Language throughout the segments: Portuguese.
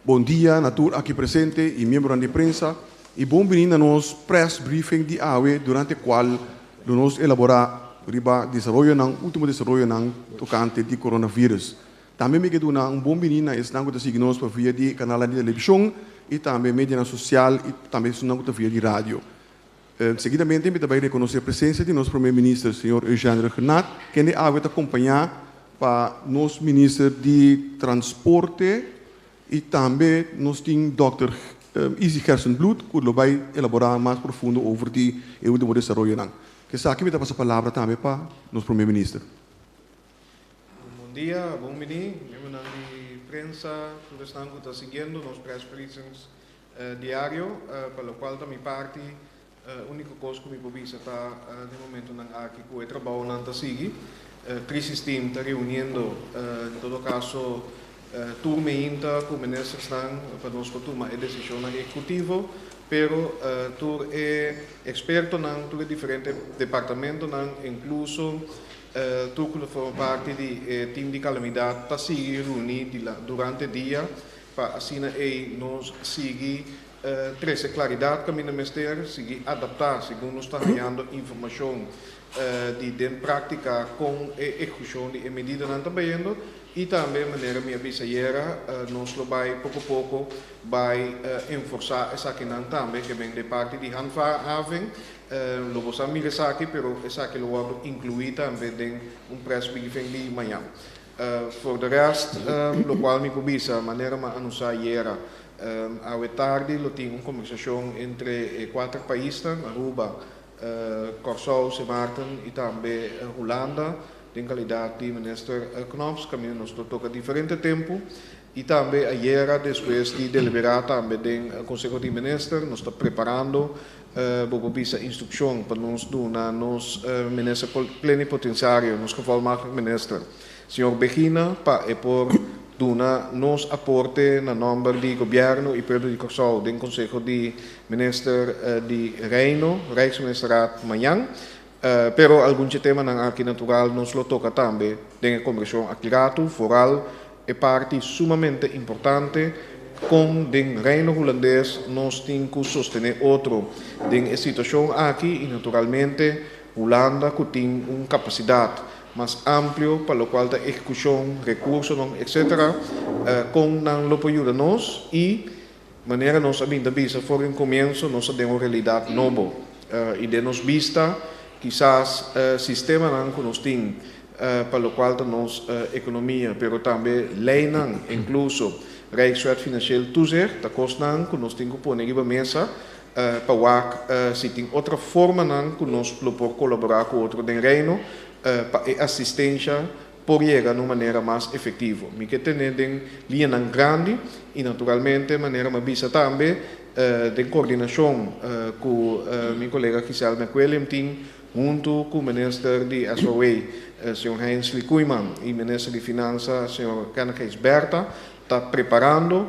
Bom dia, natur aqui presente e membro da imprensa. E bom vindo a nos press briefing de AWE, durante o qual nós elaborar riba último desenvolvimento tocante de coronavírus. Também me quedo bom vindo a esse nango de signos por via de canal de televisão e também mídia social e também nango via de rádio. Seguidamente, me também reconhecer a presença de nosso primeiro-ministro, senhor Eugênio Renat, que é a acompanhar para nosso ministro de Transporte e também nós temos Dr. Isi Gersenbloed, que vai elaborar mais profundo sobre o último desenvolvimento. Que aqui me dá a palavra também para nosso primeiro-ministro. Bom dia, bom menino, membro da imprensa, todos estão seguindo nos press briefings diário, pelo qual da minha parte, a única coisa que me provisa está, no momento, aqui que o trabalho não está seguindo. Crisis Team está reunindo, em todo caso, turma ainda com ministros para nós tomar a decisão executiva, pero tu é experto em todos os diferentes departamentos, incluso tu que forma parte do time de calamidade está seguindo reunido durante o dia para assim nós seguir trazer claridade que o ministério seguir adaptar segundo nós está ganhando informação de prática com a execução de medidas que estão vendo e também maneira minha bisaieira nós vai pouco a pouco vai enforçar essa que não também que vem de parte de handhaving logo só me aqui pero essa que logo incluir também em press briefing de manhã for the rest lo qual me pubisa maneira ma anunciar iera à tarde lo tinha uma conversação entre quatro países Aruba Curaçao, Sint Maarten e também Holanda, em qualidade de minister Knops, que nos toca diferente tempo. E também ayer, depois de deliberar também no Conselho de Ministros, nós estamos preparando a instrução para nos dar nos ministro plenipotenciário, nos gevolmachtig minister, senhor Begina, para por nos aporte na nome do governo e pelo de Curaçao, do Conselho de Ministros de Reino, Rijksministeraat amanhã, pero alguns temas aqui natural nos lo toca também, tem a conversão aqui foral é parte sumamente importante com o Reino holandês nós temos que sostener outro tem a situação aqui e naturalmente Holanda que tem uma capacidade mais amplo para o qual a execução, recursos, etc. Com não lo ajuda nós e maneira nós ainda vista for em começo nós temos uma realidade nova e de nos vista quizás sistema não que nós temos para o qual a nossa economia, pero também lei não, incluso Rijkswet Financieel Toezicht, da costa que nós temos que pôr na mesa para se tem outra forma não que nós podemos colaborar com outro do Reino para assistência por chegar de uma maneira mais efetiva. Me que tem linha grande e naturalmente maneira mais vista também de coordenação com meu colega Giselle McWilliam tem junto com o ministro de SOE, Sr. Heinz Koeman, e o ministro de Finanças, Sr. Kenneth Berta, está preparando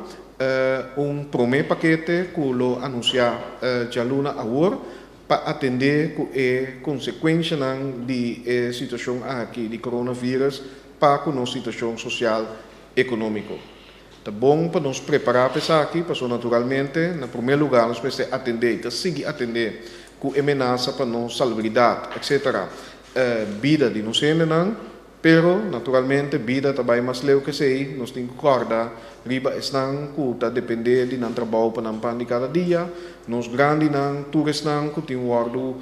primeiro paquete que lo anunciar já luna agora para atender a consequência da situação aqui de coronavírus para a nossa situação social e econômica. Tá bom para nos preparar para isso aqui, para naturalmente, no primeiro lugar, nós precisamos atender, seguir atender com ameaça para nossa salubridade, etc. Vida de nós não, pero naturalmente vida também mais leu que sei, nós temos que acordar, riba estão que depender de não trabalho para não pan de cada dia, nós grandes não, turistas não, que tem guardo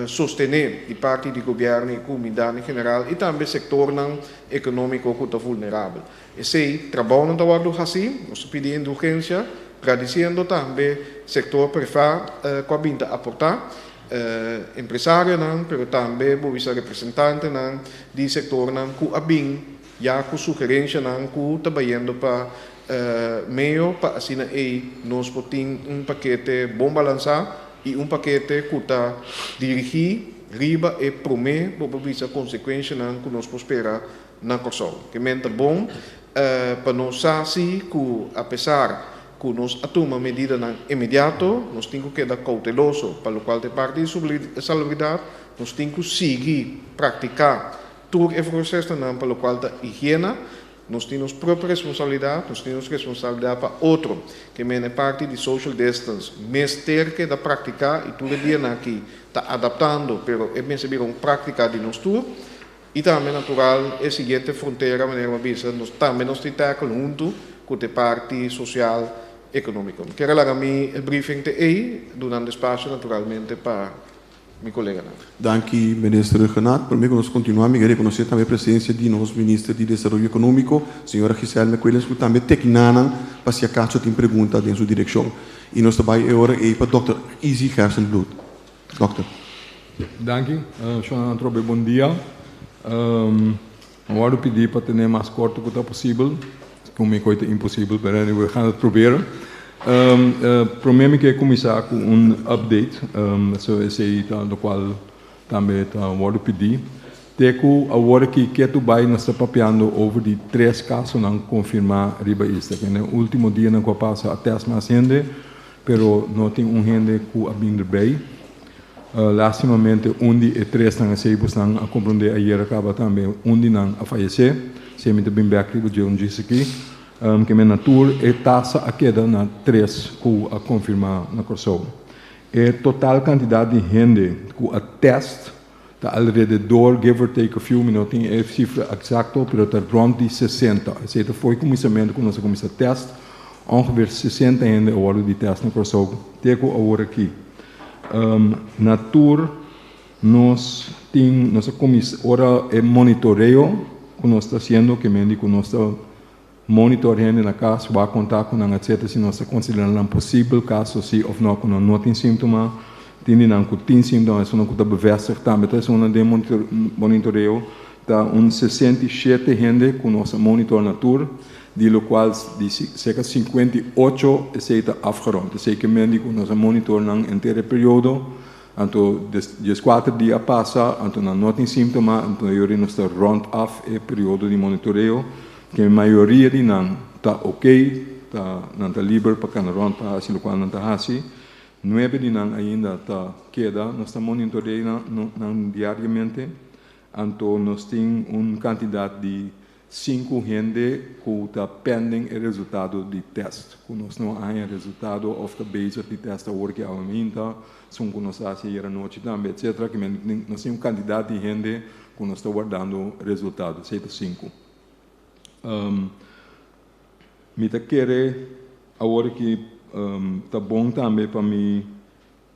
sostener de parte do governo e comunidade em geral e também setor não econômico que está vulnerável. E sei, trabalho não está guardo assim, nós pedimos indulgência, agradecendo também setor privado que vinda aportar. Empresário não, pero também visa representante não de setor não que abin já com sugerência não que trabalhando para meio para assim nós podemos paquete bom balançar e paquete que está dirigir riba e prometer para visa consequência não que nós esperar na Curaçao. Que mente bom para nós assim que apesar que nós tomamos medida imediato, nós temos que ser cauteloso, para o qual de parte de salubridade, nós temos que seguir, praticar todo o processo para o qual da higiene, Nós temos própria responsabilidade, nós temos responsabilidade para outro, que é parte de social distance, mas ter que da praticar, e todo dia aqui está adaptando, pero é bem saber uma prática de nós tudo, e também natural, é seguinte fronteira, maneira nós também nos tentamos junto com a parte social econômica. Quero lá a mim o briefing de aí, durante espaço naturalmente para meu colega. Dank u, minister Renaat. Por mim, nós continuamos a reconhecer também a presença de nosso ministro de Desenvolvimento Econômico, senhora Gisele Mequeles, que também tecnana para se acaso tem pergunta dentro sua direção. E nós também agora é para Dr. Easy Gersenbloed. Dokter. Dank u. Senhor Antrobe, bom dia. Eu pedir para ter mais corto que possível. Como é coisa impossível, mas we gaan het proberen. Probeer ik commissar com update, zoals hij do qual também wordt pedido. Teco agora que tu vai nós está papiando over die 3 casos não confirmar riba isto. No último dia não passa até mais gente, pero não tem gente que abindo bem. Lastimamente, de 3 não sei estão a compreender ayer acaba também de não a falecer. Se me bem back riba de disse aqui. Que me natura é taxa a queda na 3 que a confirmar na corso. É total quantidade de gente que a teste está alrededor, give or take a few minutos, não é cifra exata, mas está rond de 60. Ou seja, foi começamento quando nós começamos a teste, ongeveer 60 gente a hora de teste na corso. Teco a hora aqui. Natura, nós temos, ora é monitoreio que nós está fazendo, que me diz nós está monitoreando na casa, vai contar com a etc. Se nós consideramos possível caso se ou não tem sintoma, tem não tem sintoma, se não está bevestigd, também é uma de monitoreio, tá 67 gente que nós monitor natura, de lo qual de cerca 58 está afgerond. Dus zeker men die nós monitor na inteira período, então 4 dias passa, então não tem sintoma, então eu nós está rond af o período de monitoreio. Que a maioria de não está ok, não está livre para cada rond para assim, quando não está assim. 9 de não ainda está queda, nós estamos monitorando diariamente, então nós temos quantidade de 5 gente que está pending o resultado de teste. Que nós não há resultado of the base de teste agora que aumenta, são que nós fazemos a noite também, etc. Que nós temos quantidade de gente que nós está guardando resultado, 5. Me tá querer agora que tá bom também para mim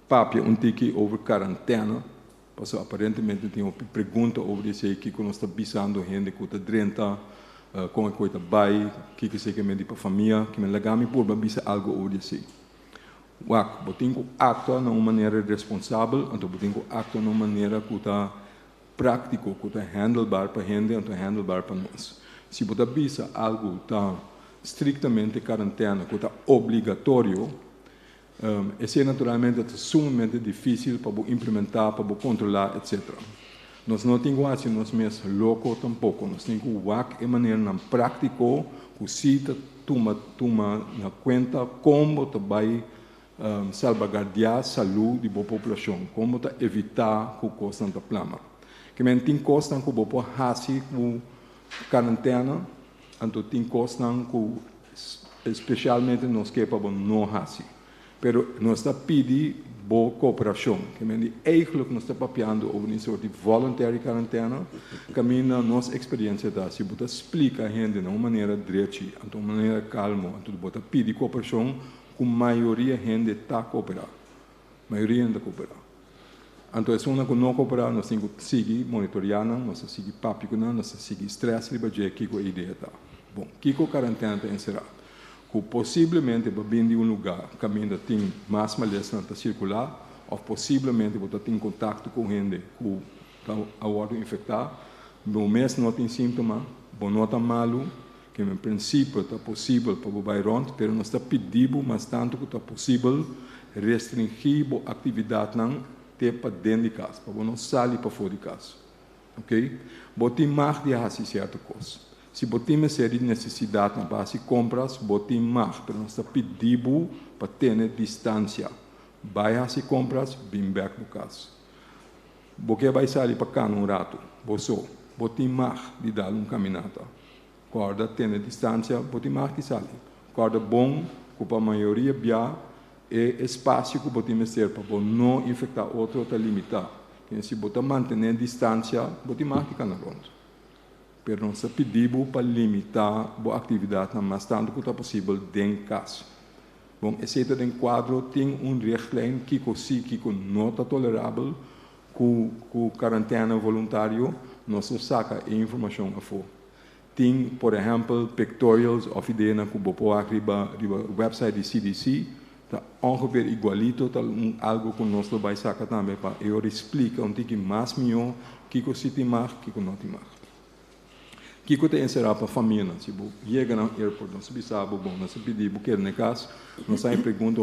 papel tique over quarentena, porque aparentemente tem uma pergunta over isso que nós está bisando gente que está drenta, como é que está vai, que sei que me diz para família, que me legal me por bisa algo over isso. Wak, botinho actua de uma maneira responsável, então botinho actua de uma maneira que está prático, que está handlebar para gente, então handlebar para nós. Se você bisa algo está estritamente quarentena, que está obrigatório, esse naturalmente é sumamente difícil para implementar, para controlar, etc. Nós não temos assim, nós mesmos loucos tampouco, nós temos que de maneira não prática, que se toma na conta como você vai salvaguardar a saúde da população, como você evitar que o custo não plama. Que men tem custo que você fazer com quarentena, então tem custo que especialmente nós que para não fazer. Pero nós está pedindo boa cooperação, que men eigenlijk nós está papiando over uma soort de voluntary quarentena, caminha nossa experiência da, se você explica a gente de uma maneira direita, de uma maneira calma, então você pede cooperação, com a maioria gente está cooperando, maioria está cooperando. Então, é uma que não cooperar, nós temos que seguir monitoreando, nós temos que seguir papo, nós temos que seguir estresse, e ver que a ideia está. Bom, que a quarentena está encerrada? Que possivelmente, para vir de um lugar, caminho tem mais malestar para circular, ou possivelmente, você tem contato com gente que está agora infectada, no mês não tem sintoma, não está malo, que em princípio está possível para o bairro, mas nós está pedindo, mas tanto que está possível, restringir a atividade ter para dentro de casa, para não sair para fora de casa. Ok? Botem mais de fazer certa coisa. Se botem uma série de necessidades na base de compras, botem mais, mas nós está pedindo para ter distância. Vai fazer compras, vem back no casa. Porque vai sair para cá um rato, botem mais de dar caminhada. Corda tem distância, pode mais que sali. Corda bom, que a maioria bia é espaço que pode ser para não infectar outro, está limitado. Se você manter distância, pode mais que canarons. Pero não se pedimos para limitar a atividade na mais tanto que possível dentro de casa. Bom, esse quadro tem richtlijn que não está tolerável com quarentena voluntário, não se saca a informação a fora. Tem, por exemplo, pictorials of ideia que você arriba website do CDC, está ongeveer igualito, algo que nós vai sacar também para eu explicar um pouco mais melhor que se tem mais, que não tem mais. Que tem encerrar para a família, se você chega no aeroporto, não se sabe, bom, não se pedir, porque no caso, não sai pergunta,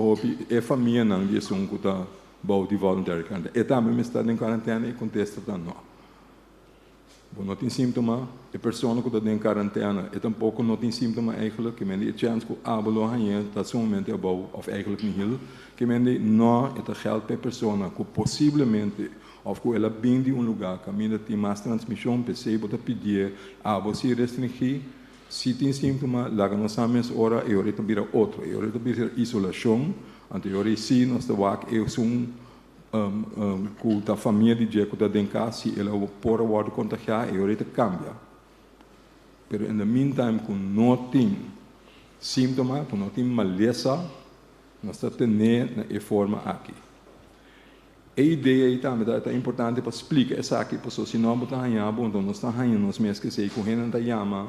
é família não, de som que está bom de voluntário. E também está em quarentena e contesta não. Bom, não tem sintoma, a pessoa que está em quarentena, e tampouco não tem sintoma eigenlijk, que men die chance que abelo hangen, dat zo'n moment é bom, of eigenlijk niet heel, que men die não, het geldt per persona, que possivelmente of que ela vem de lugar que ainda tem mais transmissão, você pode pedir a você restringir, se tem sintoma, lá que nós sabemos hora, e ahorita vira outro, e ahorita vira isolação, anterior sim, nós estamos com a família de dia que está dentro de casa, se ela pode contagiar, e ahorita cambia. Pero in the meantime, que não tem sintoma, que não tem maleza, nós estamos tendo na forma aqui. A ideia também é importante para explicar essa aqui, porque se não botar em abo, então nós estamos aí, nós mesmos que sei, com gente da yama,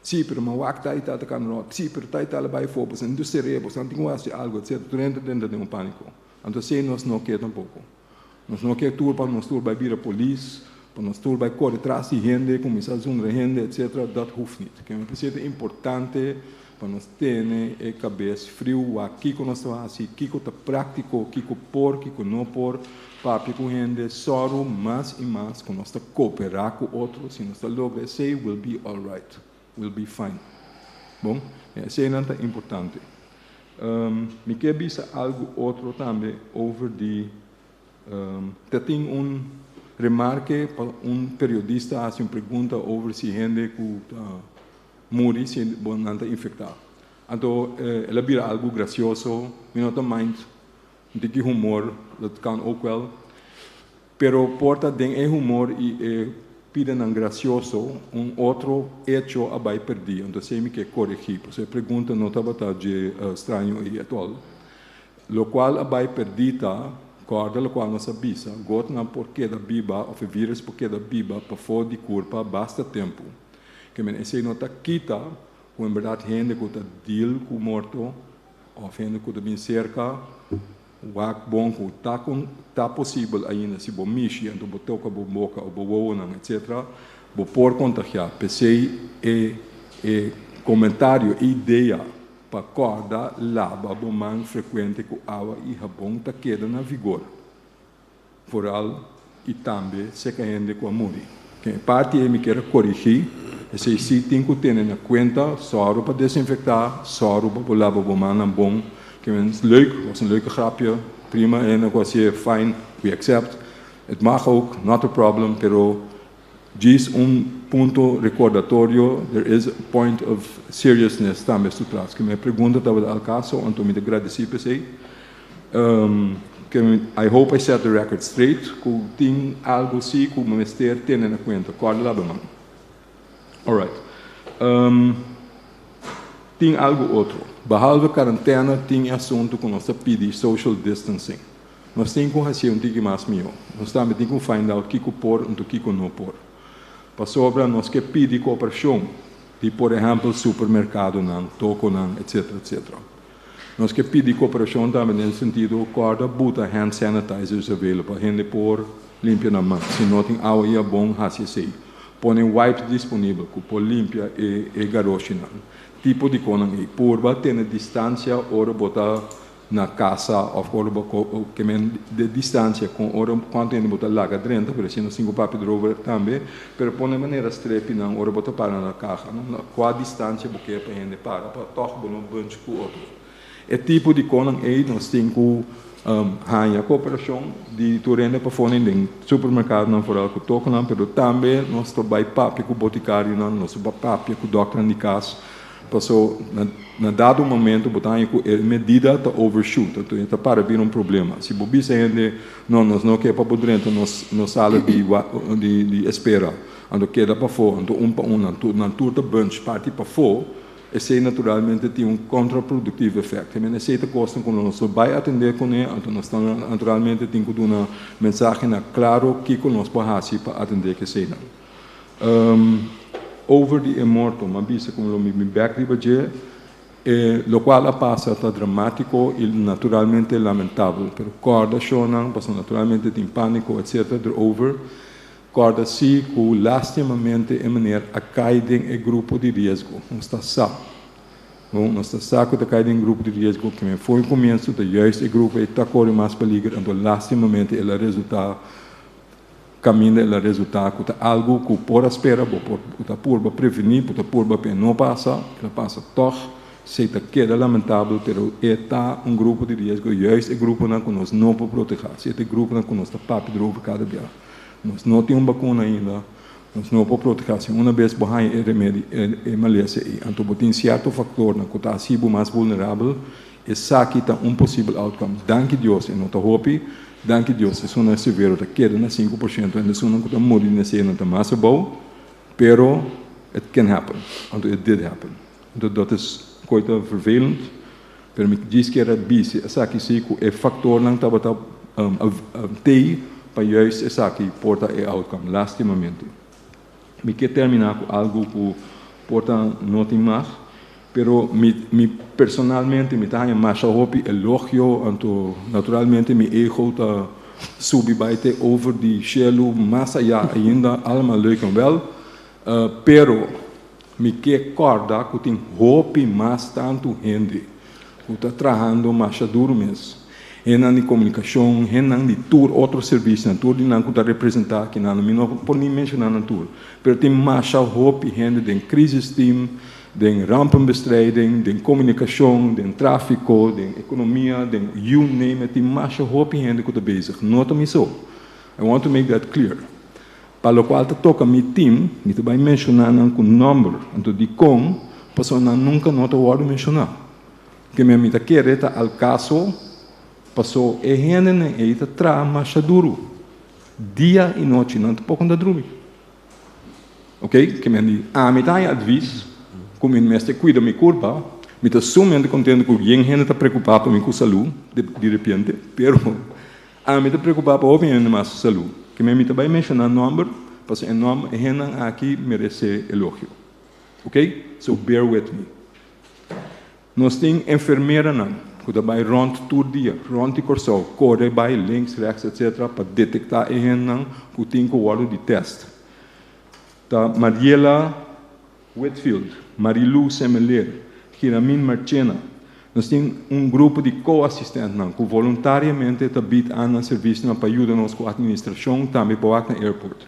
sim, pero uma wacta está de canro, sim, pero está lá fora, você não tem cerebro, você não tem algo, etc. Dentro de um pânico. Então, se nós não queremos tampouco. Nós não queremos tudo para nós tudo vai vir a polícia, para nós tudo vai correr atrás de gente, começar a zonder gente, etc. Dat hoeft niet. Que é importante para nós ter a cabeça frio, aqui que nós estamos assim, aqui que está prático, aqui que por, aqui que não por, papi com gente, só mais e mais, que nós estamos cooperar com outros, se nós estamos logo, say, will be all right, will be fine. Bom, isso é importante. Me quer dizer algo outro também, over de, tem remarque, periodista faz uma pergunta over se gente que morre se não está infectado. Então, ela vira algo gracioso, não mind, de humor, dat kan ook wel. Pero porta den humor e piden um gracioso, outro hecho abai perdi. Então, se me quer corrigir, você pergunta não estava de estranho e atual. Lo qual abai perdita, corda lo qual nos avisa, got na porquê da biba, ou vírus porquê da biba, para fora de curva, basta tempo. Que men esse não está quita, com em verdade gente que está deal com morto, ou gente que está bem cerca, o bom que está possível ainda, se você mexer, então você toca a boca, ou você etc., você pode contagiar. Pensei, comentário, ideia, para corda, lava, mais frequente com água e sabão, está queda na vigor. Foral, e também, se a gente com a morrer. Parte me quer corrigir, esse sim tem que ter na conta, só para desinfectar, só para lavar a mão bom, que é leuk, was een leuke grapje, prima, en dan was je fine, we accept. Het mag ook, not a problem, pero diz punto recordatório, there is a point of seriousness também tu traz. Que me pergunta estava al caso, então me agradeci para você. I hope I set the record straight, que tem algo assim que o ministério tem na conta, corda lá, mano. Alright. Tem algo outro. Behalve quarentena, tem assunto que nós pedimos social distancing. Nós temos que fazer um pouco mais melhor. Nós também temos que find out o que pôr e o que não pôr. Para sobra, nós que pedir cooperação. De, por exemplo, supermercado, toco, etc, etc. Nós que pedir cooperação também no sentido corda, buta hand sanitizers available para a gente pôr limpar na mão. Se não tem água e é bom, assim. Põe wipes disponível, que pôr limpa e garoche. Tipo de coisa aí, por bater na distância, ora botar na casa, ou que de distância, com ora quanto ainda botar lá dentro, por exemplo, 5 papéis de roupa também, pero põe de maneira estrepe, não, ora botar para na caixa, com a distância, porque para a gente para tocar um bunch com o outro. É tipo de coisa aí, nós temos que Há cooperação de turenda para fora em supermercado não for algo toca não, pero também nós trabalhamos papi com boticário não, nós papi com doctor de casa, passou na dado momento botar com medida tá overshoot, então está para vir problema. Se bobi se ainda nós não quer para podrento nós sala de espera, ando queda para fora, ando para na turta bunch parte para fora. Esse naturalmente tem contraprodutivo efeito. Mas esse custa quando nós vai atender com ele, então nós naturalmente tem que dar uma mensagem claro que nós podemos fazer para atender que seja. Over the immortal, mas bisa como me back riba lo qual passa está dramático e naturalmente lamentável. Pero corda shonan, passa naturalmente tem pânico, etc. Over. Corda se que lastimamente é maneira a cair em grupo de risco. Nós está saco de cair em grupo de risco que me foi o começo de juist grupo e está correndo mais para ligar, então lastimamente ele resulta caminho ele resulta que tá algo que por espera, por prevenir, por não passa, ele passa toch, se está queda lamentável, pero está grupo de risco, juist grupo na que nós não podemos proteger, se este grupo na que nós está papi droga cada dia. Nós não temos vacuna ainda, nós não podemos proteger. Se uma vez borrar o remédio, é malícia. Então, tem certo fator na que está assim mais vulnerável, e sabe que está possível outcome. Danke Deus, e não está hopi, danke Deus, se não é severo, está queda na 5%, ainda se não está morrendo na cena, está mais bom, pero it can happen. Então, it did happen. Então, dat is coisa vervelend, pero me diz que era bici, sabe que é fator não estava tei para juist essa que porta é outcome, lastimamente. Me quer terminar com algo que porta não tem mais, pero me personalmente me está mais hopi elogio, então naturalmente me ego está subir baite over de cielo, mais allá ainda, alma leuk en wel, pero me quer corda que tem hopi mais tanto gente que está trabalhando mais duro mesmo. Henan de comunicação, henan de tour, outro serviço na tour, de não está representar aqui não por nem mencionar na tour, pero tem mais hope gente de crisisteam, de rampenbestrijding, de comunicação, de tráfico, de economia, de you name it, tem mais hope gente que está bezig. Nota me so. I want to make that clear. Para o qual toca meu team, me vai mencionar com número, então de com, pessoa nunca nota o word mencionar. Que me tá querendo al caso passou e gente e está tra mais duro dia e noite não te pouco da dormir, ok? Que me diz me dá advice como me este cuida me curva me está sumamente contente que alguém gente está preocupado com minha saúde de repente, pero me está preocupado com obviamente mais saúde que me vai mencionar número porque o nome gente aqui merece elogio, ok? So bear with me. Nós temos enfermeira não que vai rond todo dia, rond de corso, corre vai links, rechts, etc. para detectar e hen que tem que worden de teste. Tá Mariela Whitfield, Marilu Semeler, Hiramin Marchena. Nós temos grupo de co-assistentes que voluntariamente biedt aan serviço para ajudar-nos com a administração, também para o aeroporto.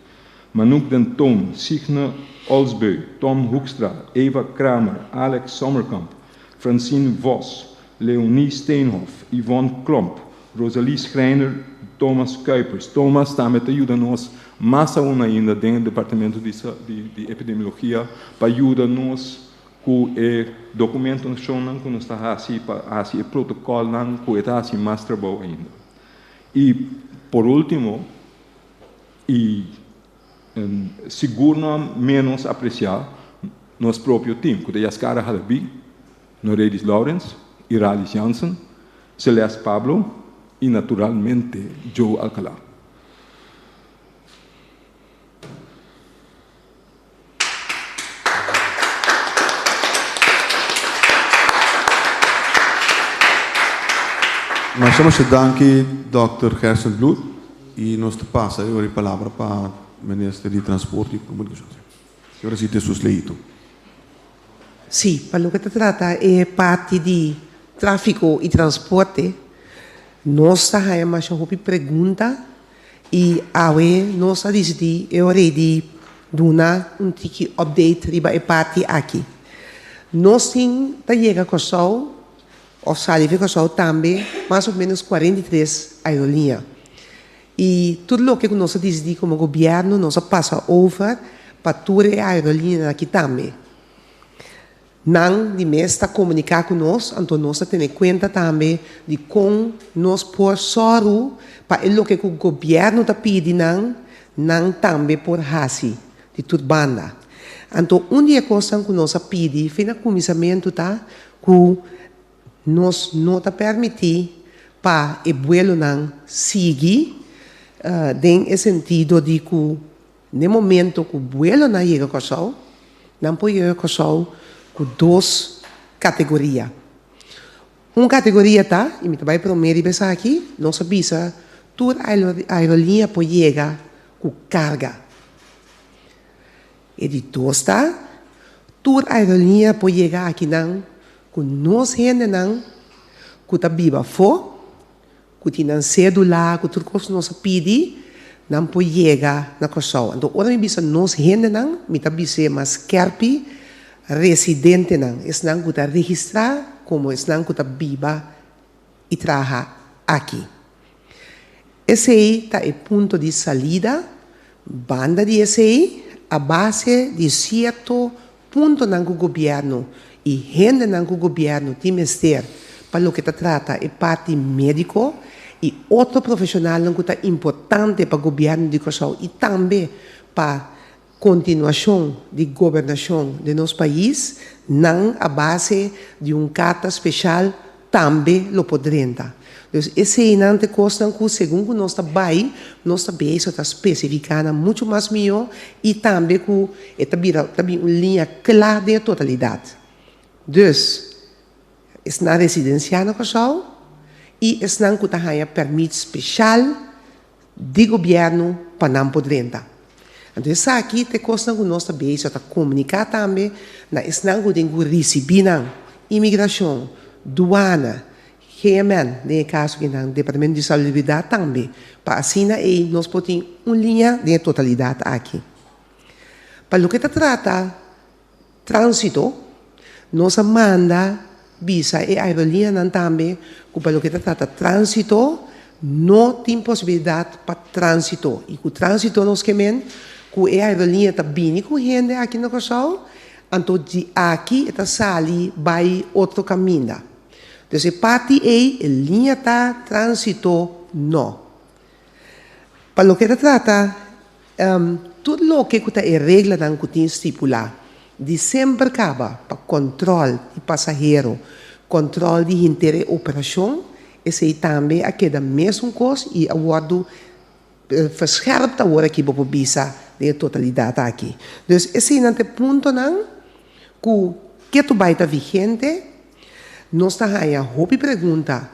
Manuk den Tom, Signe Olsbeu, Tom Hoekstra, Eva Kramer, Alex Sommerkamp, Francine Vos, Leonie Steenhoff, Yvonne Klomp, Rosalie Schreiner, Thomas Kuipers. Thomas está me ajudando-nos mais ainda dentro do departamento de epidemiologia para ajudar-nos com o documento que nós está assim para o protocolo que está assim mais trabalho ainda. E por último, seguro não menos apreciar nosso próprio time, que é Yaskara Halabi, Noredis Lawrence, Iralis Janssen, Celeste Pablo e, naturalmente, Joe Alcalá. Nós estamos aqui, Dr. Gerson Blut, e nós passamos a palavra para o Ministro de Transporte e Comunicação. Senhora, se te susleito. Sim, para o que se trata é parte de tráfico e transporte. Nós temos uma pergunta e nós decidimos already dar tiki update riba e parte aqui. Nós temos chega com of sali fica só também, mais ou menos 43 aerolíneas. E tudo o que nós decidimos como governo, nós passa over para todas as aerolíneas aqui também. Não de mesta comunicar com nós, então nós temos conta também de como nós por soro para o que o governo está pedindo, não também por hasi de tudo banda. Então, uma coisa que nós pedimos, foi no começamento, tá, que nós não permitir para o vuelo não seguir, no sentido de que, no momento que o vuelo não chega a Kosovo, não pode chegar a Kosovo com duas categorias. Uma categoria tá, e me vai primeiro pensar aqui, nós sabemos toda a aerolínea pode chegar com carga. E de duas tá, toda a aerolínea pode chegar aqui não, com nós gente não, que está viva fora, que tem cédula, que tudo que nós pedimos, não pode chegar na Kosovo. Então, ora me bisa nós gente não, me está bisa mas kerpi residente não, es não que está registrado como es não que está viva e trabalha aqui. Esse aí está o ponto de saída, banda de esse aí, a base de certo ponto no governo e gente no governo tem que ter para o que trata é parte médico e outro profissional que é importante para o governo de Kosovo e também para continuação de governação de nosso país, não a base de carta especial também lo podrenta. Então, esse é uma coisa que, segundo nós trabalhamos, nós também está especificando muito mais melhor e também que também uma linha clara de totalidade. Então, é na residência na Kosovo e é na que tem permito especial de governo para não podrenta. Então, isso aqui é coisa que nós também está comunicar também na é na que tem que receber imigração, doana, GMN, no caso que no Departamento de Saúde também, para assim nós podemos uma linha de totalidade aqui. Para o que trata trânsito, nós manda visa e aerolínea também, que para o que trata trânsito, não tem possibilidade para trânsito. E com trânsito nós queremos que a aerolínea está bem com gente aqui no Kosovo, então de aqui está sali vai outro caminho. Então, parte A, linha está trânsito, não. Para o que trata, tudo o que é regra que tem estipular, de sempre acaba para controle de passageiro, controle de interoperação, esse também aqui da mesma coisa e agora verscherpt agora aqui para visa de totalidade aqui. Então, esse é o ponto que tu vai estar vigente. Nós estamos aí a hobby pergunta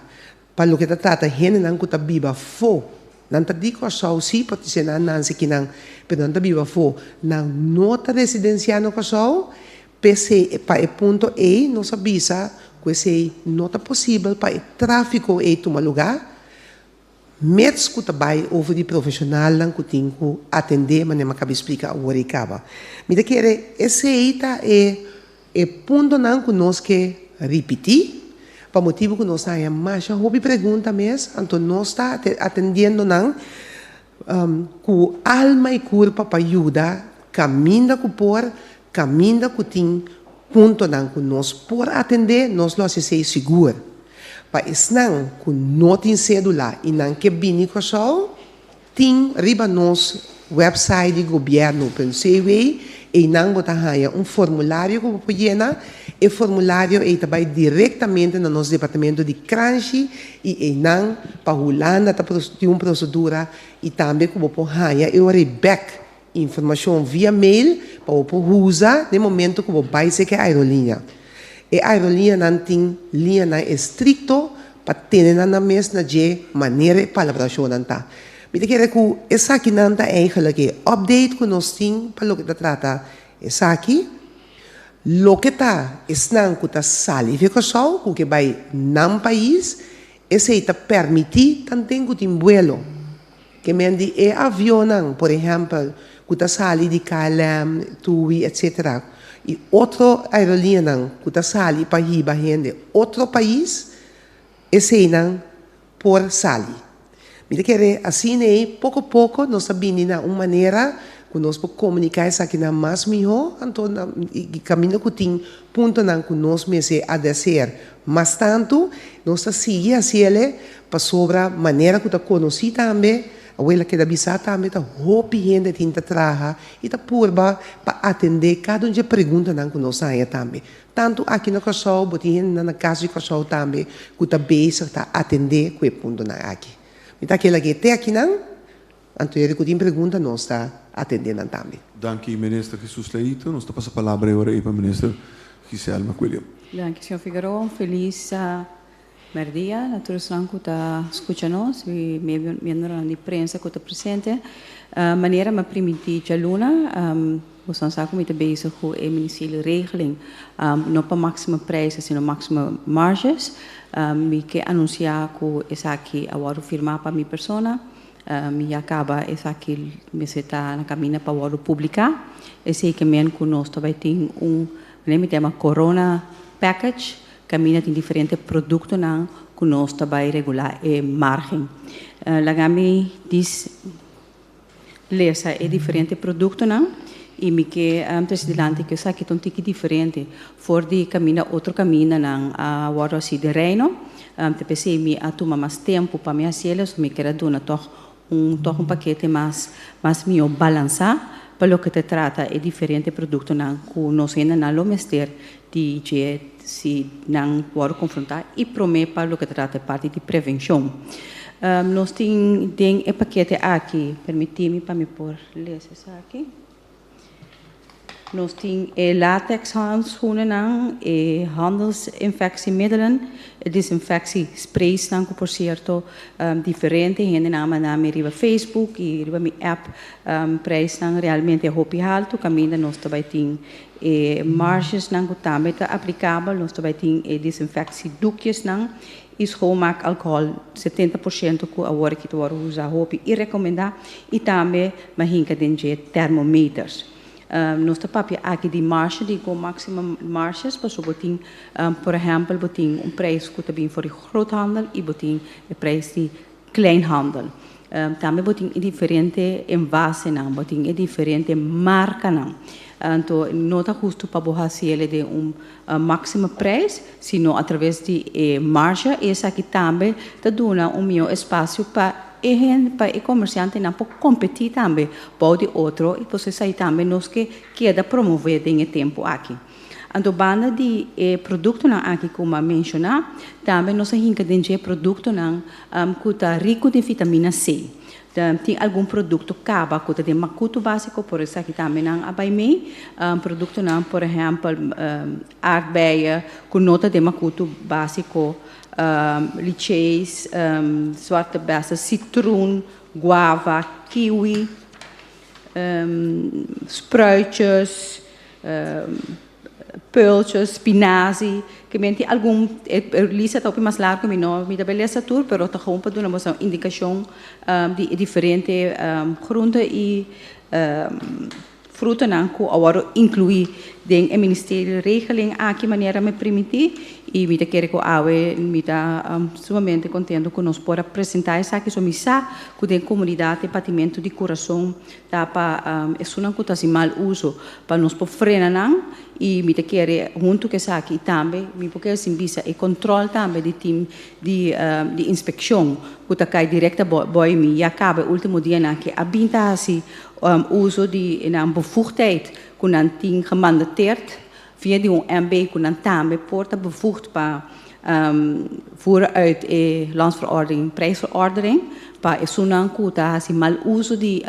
para o que trata gente não que está viva fo não está digo só sim pode ser não sei que não mas não está viva fo não nota residencial no Kosovo pese para o ponto E nós avisa que esse não está possível para o tráfico e tomar lugar metes que trabalham over de profissional que tem que atender mas não cabe explicar o que acaba me da que esse aí é ponto não que nós que repetir, para motivo que nós estamos mais a hobby pergunta mesmo, então nós estamos atendendo não, com alma e corpo para ajudar, caminho que por, caminho que tem, ponto não que nós por atender, nós lo hacemos seguro. Para isso não, que não tem cédula e não que bem com só, tem riba nos website do governo, pensei e não botar formulário que pode llenar e formulário e também diretamente no nosso departamento de crunch e não para Holanda tem uma procedura e também como pode eu back informação via mail para usar no momento que vai ser que a aerolínea e a aerolínea não tem linha estricto para ter na mesma de maneira para a não tá. Me quero que essa aqui não é eigenlijk update que nós temos para o que trata essa aqui. O que está não que está salificação, o que vai no país, esse está permitir também que tem vuelo. Que mendi é avião, por exemplo, que está sali de KLM, TUI, etc. E outra aerolínea que está sali para ir para outro país, esse não por sali. Me quer assim, né, pouco a pouco, nós sabemos na uma maneira que nós podemos comunicar isso aqui na mais melhor, então, e caminho que tem ponto não que nós mesmos a descer. Mas tanto, nós seguimos assim, ele, para sobre a maneira que nós conhecemos também, a ela que da bisa também, está roupa gente que está trabalhando e está purba para atender cada um de pergunta não que nós temos também. Tanto aqui no Cachorro, botinha na casa de Cachorro também, que está bem, está atender com o ponto não aqui. Então, aquela que até aqui não, então ele que tem pergunta, nós está atendendo também. Dank u, minister Jesus Leito. Nós passamos a palavra agora para o minister Giselle McWilliam. Danke, senhor Figueroa. Feliz merdia. Na todos que está escutando, e membro da imprensa que está presente. Maneira me permitir a Luna, você sabe como está bezig com a ministeriële regeling, não para máxima preço, sino máxima margens. Me que anunciar que essa aqui agora firmar para minha persona. Me acaba essa aqui me está na caminho para o publicar. Esse que me conosco também tem tema Corona Package, caminha tem diferentes produtos não conosco também regular e margem. Lagami diz lesa é diferente produto não e me que presidente que sabe que um tique diferente for de caminha outro caminho não agora assim de reino te pensei me a tomar mais tempo para me acelerar me quero dar toch um paquete mais meu balançar para o que te trata é diferente produto não que nós ainda não lo mester de se não pode confrontar e promete para o que trata parte de prevenção. Nós temos um paquete aqui, permite-me para me pôr isso aqui. Nós temos latex handschoenen, handelsinfectiemiddelen, desinfectiesprays, por certo, diferente. Gente na minha Facebook e minha app, preço realmente é hopi alto. Caminho nós também temos margens também aplicável. Nós também temos desinfectiedoekjes e schoonmaak alcohol 70% que agora que tu usa hopi e recomendar e também mahinka de termometers. Nós temos aqui de marcha, de maximum marchas, por exemplo, botin preço que também for de groothandel e botin o preço de kleinhandel. Também botin diferente envase, botin diferente marca. Então, não está justo para você de máximo preço, sino através de marcha, e essa aqui também está dando meu espaço para para o comerciante não pode competir também pode outro e você sai também nós que queda promover em tempo aqui. Então banda de produto não aqui como mencionar também nós temos de produto não que está rico de vitamina C. Tem algum produto caba que tem macuto básico por isso aqui também não abaimei produto não por exemplo arbeia com nota de macuto básico lichês, zwarte bessen, citroen, guava, kiwi, spruitjes, peultjes, spinazie. Que tem algum lista top mais largo que não me dá beleza tour, pero tá gewoon para dar uma indicação de diferente groente e fruta não que agora incluir dentro do Ministério de Regeling aqui maneira me permitir e me quero que awe me dá sumamente contente que nós podemos apresentar isso aqui sobre missa que tem comunidade patimento de coração tá para isso não que tá mal uso para nós por frenar não e me quero junto que isso aqui também me porque sim visa e controle também de time de inspeção que tá cai direta boy me e acaba último dia na que a binta assim uso de een bevoegdheid kunnen tien gemandateerd via die MB kunnen também porta bevoegd para voeren uit landsverordening, prijsverordening, para isso não custa assim mal uso de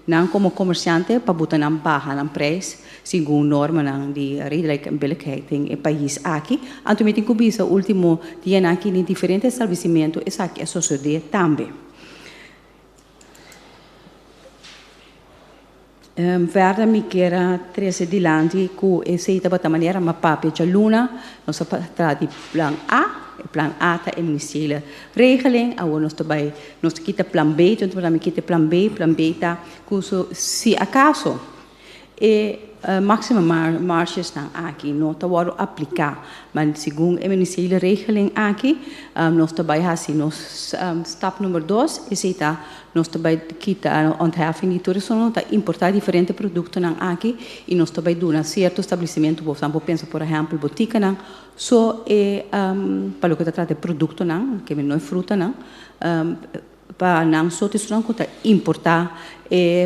não como comerciante para botar na barra na preço segundo norma não de redelijkheid em país aqui. Então me tem que bisa último dia aqui em diferentes estabelecimentos isso aqui é suceder também. Verder me quero trazer adiante que essa é a maneira uma papel de aluna nós temos de plan A é ministeriële regeling agora nós também nós quita plan B então também quita plan B tá que se acaso e maximum marges estão aqui, não está a aplicar, mas segundo a ministerial regeling aqui, nós também assim, nós step número 2 é está nós também kita ontheffing de toerisme, está importar diferentes produtos aqui e nós também damos certo estabelecimento, por exemplo, pensa por exemplo, botica não, só é para o que trata de produto não, que não é fruta não, para não só isso não conta importar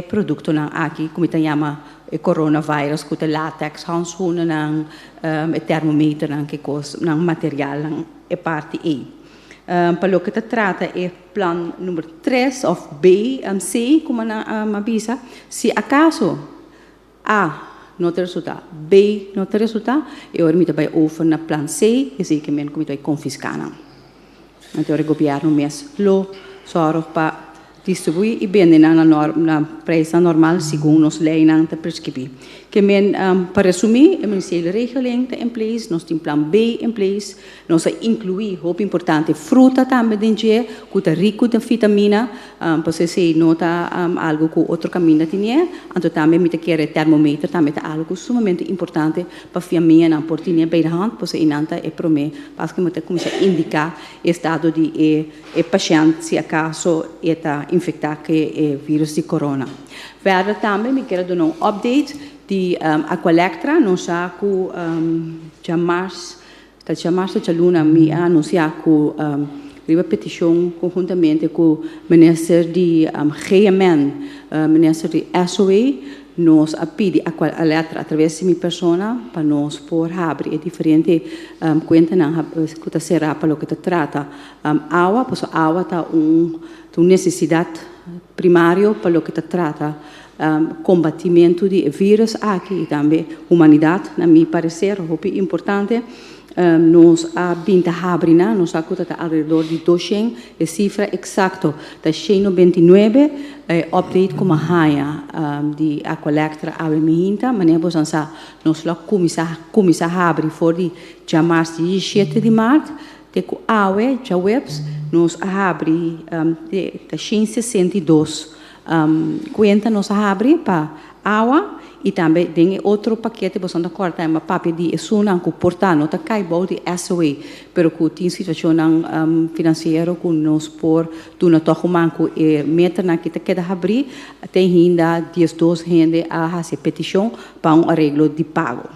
produto não aqui, como está chama coronavirus, com látex, handschoenen, termometer, que coisa, material, é parte E. Para o que trata é plano número 3, of B, C, como na avisa, se acaso A não tem resultado, B não tem resultado, eu me vai over na plano C, e sei que me vai confiscar. Então, o governo mesmo, só para distribuir e vender na preço normal, segundo as leis que prescrevem. Que para resumir, o Ministério da Regeling está em place, nós temos plano B em place, nós incluímos, muito importante, fruta também dentro, que está rico de vitamina, para se nota algo que outro caminho tinha, então também me quer termometer, também é algo sumamente importante para a família, na portinha bem hand, para se inanta é para mim, porque me começa a indicar o estado de paciente, se acaso está infectado com o vírus de corona. Verder também me quero dar update de Aqualectra, nós já com já março, já luna me anunciar com uma petição conjuntamente com o ministro de GMN, ministro de SOE, nós pedimos a letra através de minha pessoa para nós por abrir diferente conta na que será para o que trata água, porque a água está uma necessidade primária para o que trata combatimento de vírus aqui e também humanidade, na minha parecer, é importante. Nós a binta habrina, nós acuta alrededor de 200, a cifra exata da 129, update como haia de Aqualectra a minha, mas nós lá começa a abrir for de março de 17 de março, de com awe já webs, nós abre de 162 conta nós abre para água e também tem outro paquete você não corta uma papel de suna que portar nota cai bom de SOE pero que tem situação financeira que nós por do na toco manco e meta na que queda abrir tem ainda 12 gente a fazer petição para arreglo de pago.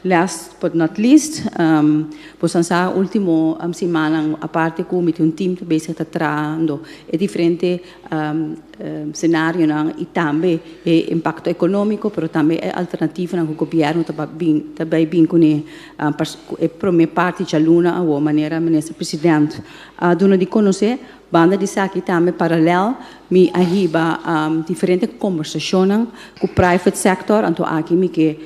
Last but not least, sa último semana, a parte que um time também está trabalhando é diferente cenário e também é impacto econômico, mas também é alternativa no governo também bem com a primeira parte de aluna ou maneira ministro presidente dona de conhecer banda de aqui também paralelo me arriba diferente conversações com o private sector então aqui me que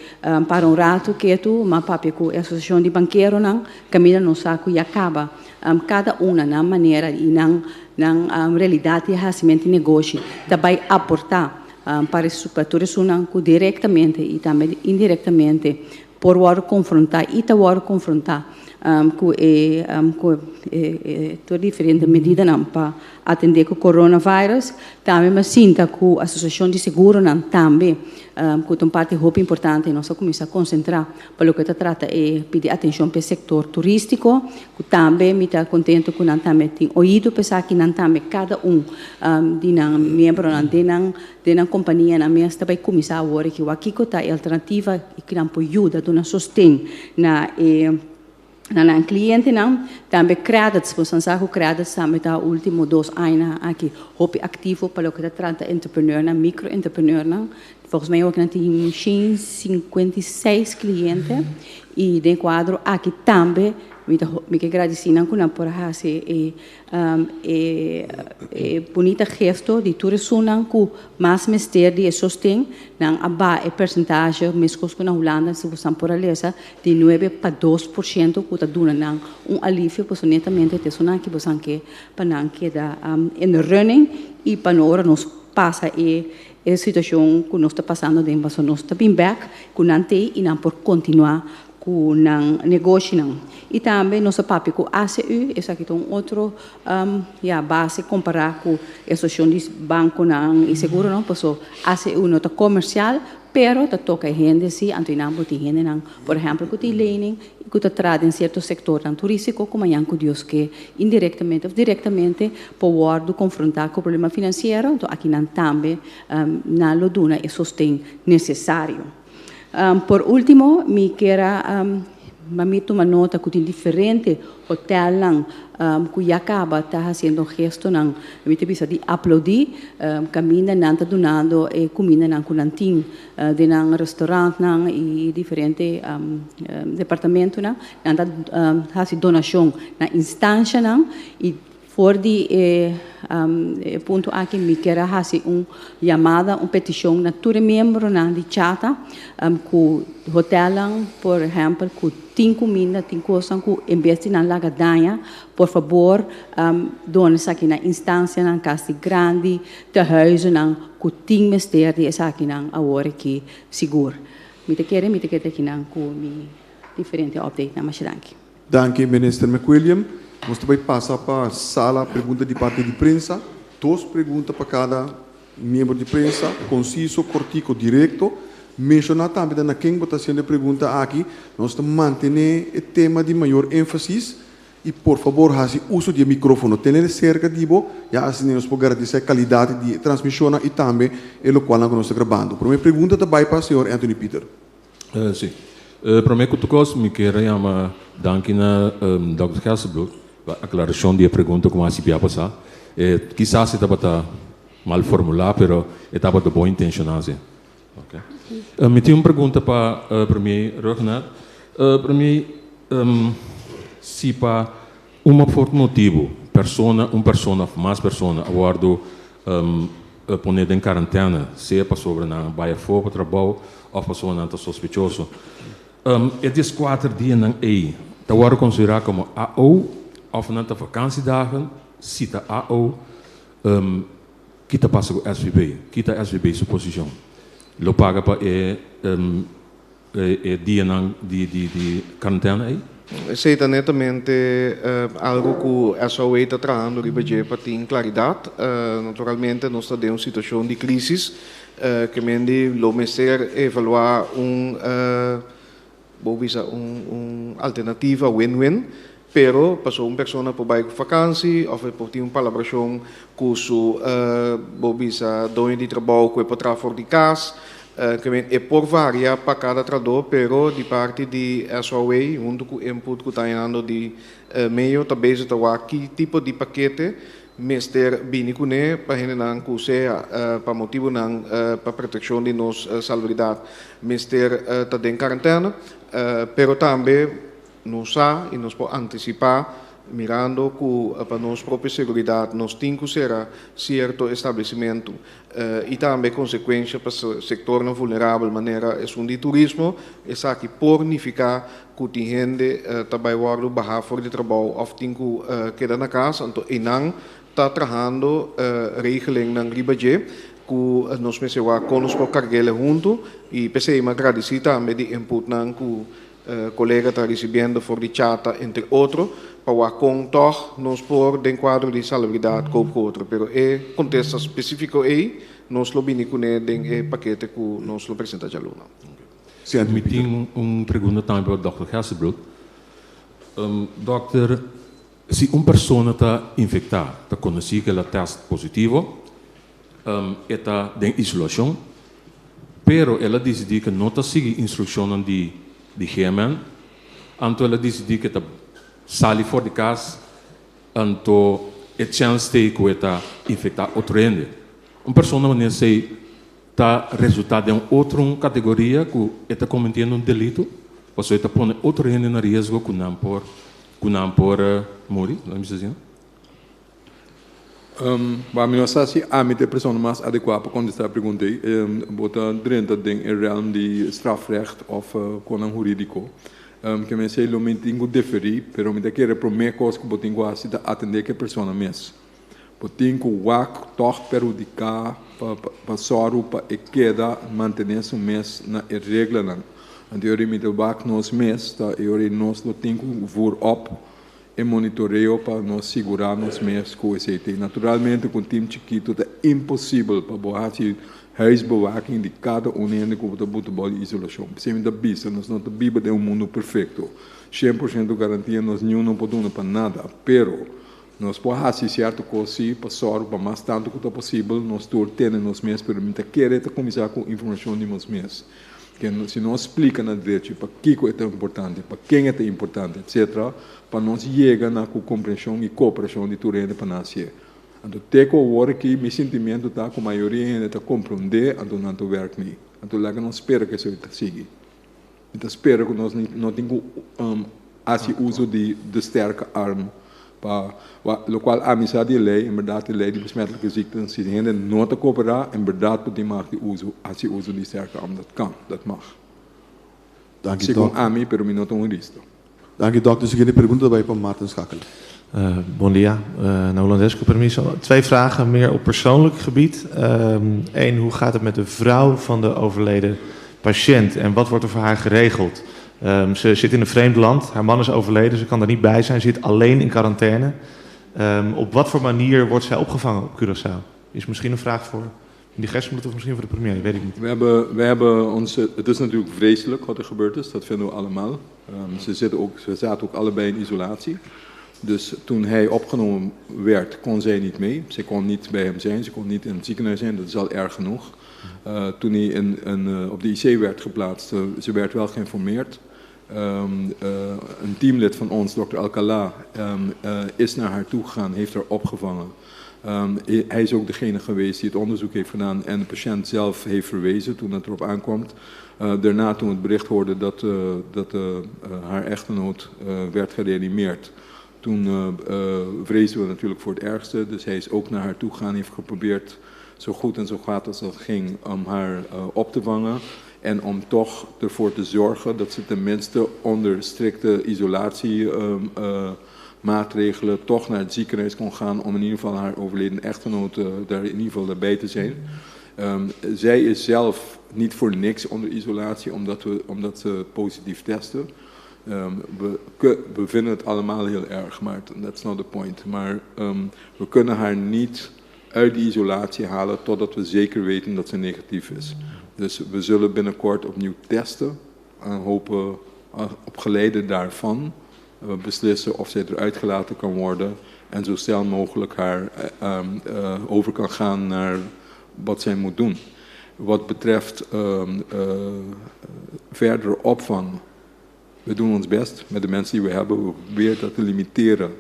para rato que tu mas papi com a associação de banqueiro não caminha no saco e acaba cada uma na maneira e na realidade de fazimento de negócio também aportar para os supertores que diretamente e também indiretamente por confrontar e confrontar com diferentes medidas para atender o coronavírus. Também me sinto que a Associação de Seguro também, que é uma parte muito importante, nós começamos a concentrar para o que trata é pedir atenção para o setor turístico, que também me está contente que nós também tem ouído pensar que nós também cada de membro de uma companhia na mesa também começar a ver que aqui está a alternativa e que não pode ajudar, na sustém na cliente também créditos, você sabe que créditos também está último 2 anos aqui, muito ativo para o que trata entrepreneur, microentrepreneur, volgens mij ook tem 56 clientes e de quadro aqui também me que agradecendo com a por fazer bonita gesto de turismo que mais mistério de sustém não aba percentagem mesmo que na Holanda se você por alessa de 9 para 2% que está dando alívio para netamente te sonar que você que para não queda in running e para hora nos passa a situação que nós está passando dentro nós está bem back que não tem e não por continuar com o negócio não. E também nosso papel com a ACU, esse aqui é outro base comparar com a associação de banco não e seguro não, porque a ACU não é comercial, pero ta toca gente si antinambo ti gente não, por exemplo, que ti lening, que ta trada em certo setor não turístico, como yang que Deus que indiretamente ou diretamente pode confrontar com o problema financeiro, então aqui não também na loduna e sostém necessário. Por último, me quero mamito uma nota que tem diferente hotel lang que acaba tá fazendo gesto nang me te bisa di aplaudir caminha nanta donando e comida nang kunanting de nang restaurant nang e diferente departamento nang nanta faz donação na instância nang e for di ponto aqui me quero fazer chamada petição na todo membro na de chata com hotel por exemplo com tem comida tem coisa que investe na lagadanha por favor dona aqui na instância na casa grande de huis na com tem mister de essa aqui na agora que seguro me te quero aqui na com diferente update na mais danke. Danke, minister McWilliam. Nós também passar para a sala pergunta de parte de imprensa. 2 perguntas para cada membro de imprensa, conciso, cortico, direto. Mencionar também na quem votação de pergunta aqui, nós estamos manter o tema de maior ênfase e, por favor, faça uso de microfone. Tenha cerca de bo, já assim nós podemos garantir a qualidade de transmissão e também o qual nós estamos gravando. Primeira pergunta também para o senhor Anthony Peter. Sim. Para mim, que me quero chamar, danke na Dr. Gelsenbroek. A aclaração da pergunta como assim vai passar. Quizás estava mal formulado, pero estava de boa intenção. Okay. Me tinha uma pergunta para mim, Regnat. Para mim, se para por motivo, mais pessoa, aguardo poner em quarentena, seja para sobre na baia fora para trabalho ou para pessoa não está suspeitoso. Esses 4 dias não é, está considerar como AO of na vakantiedagen ziet de AO kita passa com SVB, kita SVB sua posição. Lo paga para dia de quarentena aí? Aceita netamente algo que a SOE está trabalhando para ter claridade. Naturalmente, nós estamos em uma situação de crise que mende lo messer evaluar alternativa win-win. Pero passou uma pessoa por baixo de vacância, ou por ter uma colaboração com o bobisa dono de trabalho que é para trás fora de casa, que é por variar para cada trabalhador, pero de parte de SOE, junto com o input que está indo de meio, talvez está que tipo de paquete, mister bini kune para gente não cuseia para motivo não para proteção de nossa salubridade, mister está em quarentena, pero também nós e nós podemos antecipar mirando que para nossa própria segurança nós temos que ser certo estabelecimento e também consequência para o setor não vulnerável maneira é de turismo essa aqui pornificar que tem gente também guarda barra fora de trabalho ou tem que quedar na casa então e não está trabalhando regeling na ribaje que nós pensamos que nós podemos carregar junto e pensei agradecer também de input não que colega está recebendo for de chata, entre outros, para com toch nos por de quadro de salubridade com outro, pero é contexto específico aí, nós lo bini com den paquete que nós lo apresenta já luna. Sim, me tem uma pergunta também para o Dr. Gelsenbroek. Doctor, se uma pessoa está infectada, está conhecida que ela teste positivo, está em isolação, pero ela decide que não está seguindo instrução de Gemen, então ela decidiu que está sali fora de casa, então é chance de que está infectar outro ende. Uma pessoa não sei está resultado em outra categoria que está cometendo delito, você está pondo outro ende na risco que não por morrer, não é assim? Para mim, não sei a minha pessoa mais adequada para contestar a pergunta é botar dentro do realm de strafrecht of koning jurídico. Que me sei, eu tenho diferir, mas eu quero a primeira coisa que eu tenho que atender que a pessoa mesmo. Eu tenho que toch perjudicar para soro para queda manter-se mês na regra não. Want jullie met de waak nos mes, dat jullie nos lo tinko voorop en monitoreo para nos segurar nos mes coisas. Naturalmente, com time chiquito, é impossível para bohati huisbewaking de cada unidade com o bote de isolação. Sem da bisa, nós não temos um mundo perfeito. 100% garantia, nós não podemos para nada. Pero nós podemos fazer certo coisa para sorrir para mais tanto quanto possível. Nós temos nos meses, pero muita querer começar com informação de nos meses. Que se nós explica na direita para que é tão importante, para quem é tão importante, etc., para nós chegar na compreensão e cooperação de tudo para nascer. Então, teco agora que meu sentimento está com a maioria ainda compreender, então não estou werk niet. Então, lá que nós espera que isso siga. Então, espera que nós não tenhamos uso de sterke arm, para o qual a amizade lei, em verdade, lei de besmettelijke ziekten, se ainda não te cooperar, em verdade, pode maken uso de sterke arm. Dat kan, dat mag. Dank je, Segundo dokter. a mim, pero minuto um risto. Dank je, dokter. Seguinte pergunta vai para Martin Schakel. Bon dia, Nolandesco, permiso. 2 vragen, meer op persoonlijk gebied. 1, hoe gaat het met de vrouw van de overleden patiënt en wat wordt er voor haar geregeld? Ze zit in een vreemd land, haar man is overleden, ze kan er niet bij zijn, ze zit alleen in quarantaine. Op wat voor manier wordt zij opgevangen op Curaçao? Is misschien een vraag voor die Gersmuth of misschien voor de premier, weet ik niet. We hebben ons, het is natuurlijk vreselijk wat er gebeurd is, dat vinden we allemaal. Ze zaten ook allebei in isolatie. Dus toen hij opgenomen werd, kon zij niet mee. Ze kon niet bij hem zijn, ze kon niet in het ziekenhuis zijn, dat is al erg genoeg. Toen hij op de IC werd geplaatst, ze werd wel geïnformeerd. Een teamlid van ons, dokter Alcala, is naar haar toe gegaan, heeft haar opgevangen. Hij is ook degene geweest die het onderzoek heeft gedaan en de patiënt zelf heeft verwezen toen het erop aankomt. Daarna, toen we het bericht hoorden dat haar echtgenoot werd gereanimeerd, toen vreesden we natuurlijk voor het ergste. Dus hij is ook naar haar toe gegaan, heeft geprobeerd zo goed en zo kwaad als dat ging om haar op te vangen. En om toch ervoor te zorgen dat ze tenminste onder strikte isolatiemaatregelen toch naar het ziekenhuis kon gaan om in ieder geval haar overleden echtgenoot daar in ieder geval bij te zijn. Zij is zelf niet voor niks onder isolatie omdat ze positief testen. We vinden het allemaal heel erg, maar that's not the point. Maar we kunnen haar niet uit die isolatie halen totdat we zeker weten dat ze negatief is. Dus we zullen binnenkort opnieuw testen en hopen op geleide daarvan beslissen of zij eruit gelaten kan worden en zo snel mogelijk haar over kan gaan naar wat zij moet doen. Wat betreft verdere opvang, we doen ons best met de mensen die we hebben. We proberen dat te limiteren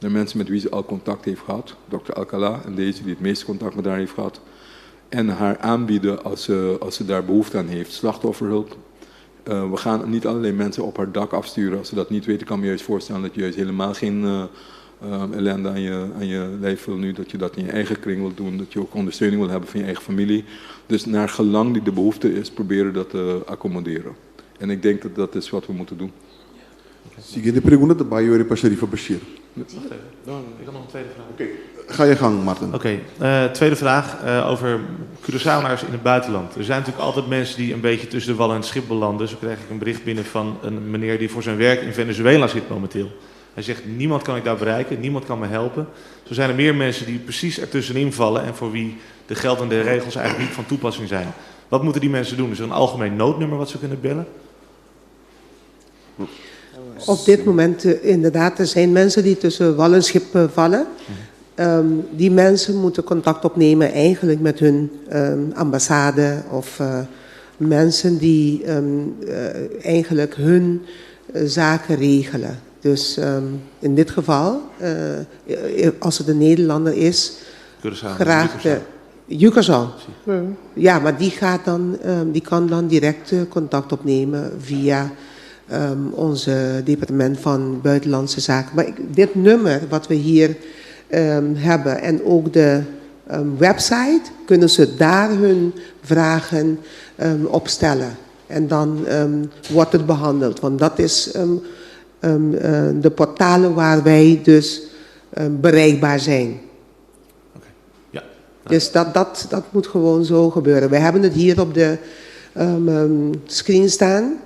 naar mensen met wie ze al contact heeft gehad. Dr. Alcala en deze die het meeste contact met haar heeft gehad. En haar aanbieden als ze daar behoefte aan heeft. Slachtofferhulp. We gaan niet allerlei mensen op haar dak afsturen. Als ze dat niet weten, kan me juist voorstellen dat je juist helemaal geen ellende aan je lijf wil nu. Dat je dat in je eigen kring wil doen. Dat je ook ondersteuning wil hebben van je eigen familie. Dus naar gelang die de behoefte is, proberen dat te accommoderen. En ik denk dat dat is wat we moeten doen. Seguinte pergunta vai para Sharifa Bashir. Wacht even. Ik had nog een tweede vraag. Oké, ga je gang, Martin. Oké, tweede vraag over Curaçaonaars in het buitenland. Er zijn natuurlijk altijd mensen die een beetje tussen de wal en het schip belanden. Zo krijg ik een bericht binnen van een meneer die voor zijn werk in Venezuela zit momenteel. Hij zegt, niemand kan ik daar bereiken, niemand kan me helpen. Zo zijn er meer mensen die precies ertussenin vallen en voor wie de geldende regels eigenlijk niet van toepassing zijn. Wat moeten die mensen doen? Is er een algemeen noodnummer wat ze kunnen bellen? Op dit moment inderdaad, er zijn mensen die tussen wal en schip vallen. Die mensen moeten contact opnemen eigenlijk met hun ambassade of mensen die eigenlijk hun zaken regelen. Dus in dit geval, als het een Nederlander is, graag de Curaçao. Ja, maar die kan dan direct contact opnemen via onze departement van Buitenlandse Zaken. Maar dit nummer wat we hier hebben en ook de website, kunnen ze daar hun vragen opstellen. En dan wordt het behandeld. Want dat is de portalen waar wij dus bereikbaar zijn. Okay. Ja. Dus dat moet gewoon zo gebeuren. We hebben het hier op de screen staan.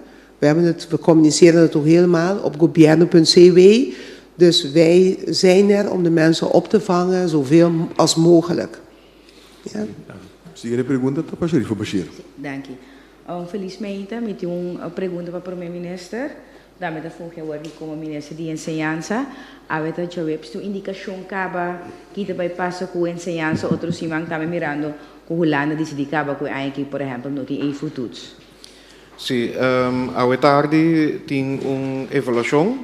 We communiceren het ook helemaal op governo.cw. Dus wij zijn er om de mensen op te vangen zoveel als mogelijk. Ja. Siguiente pregunta para Sherifa Bashir. Dank u. Felizmente, met uma pergunta para o primeiro-ministro. Dame da função agora como ministro de enseñanza. A ver, eu web tu indicação caba que te vai passar com enseñanza, outros simang também mirando com Holanda decidi caba com aqui, por exemplo, no tem futuros. Sim, a tarde tem uma avaliação,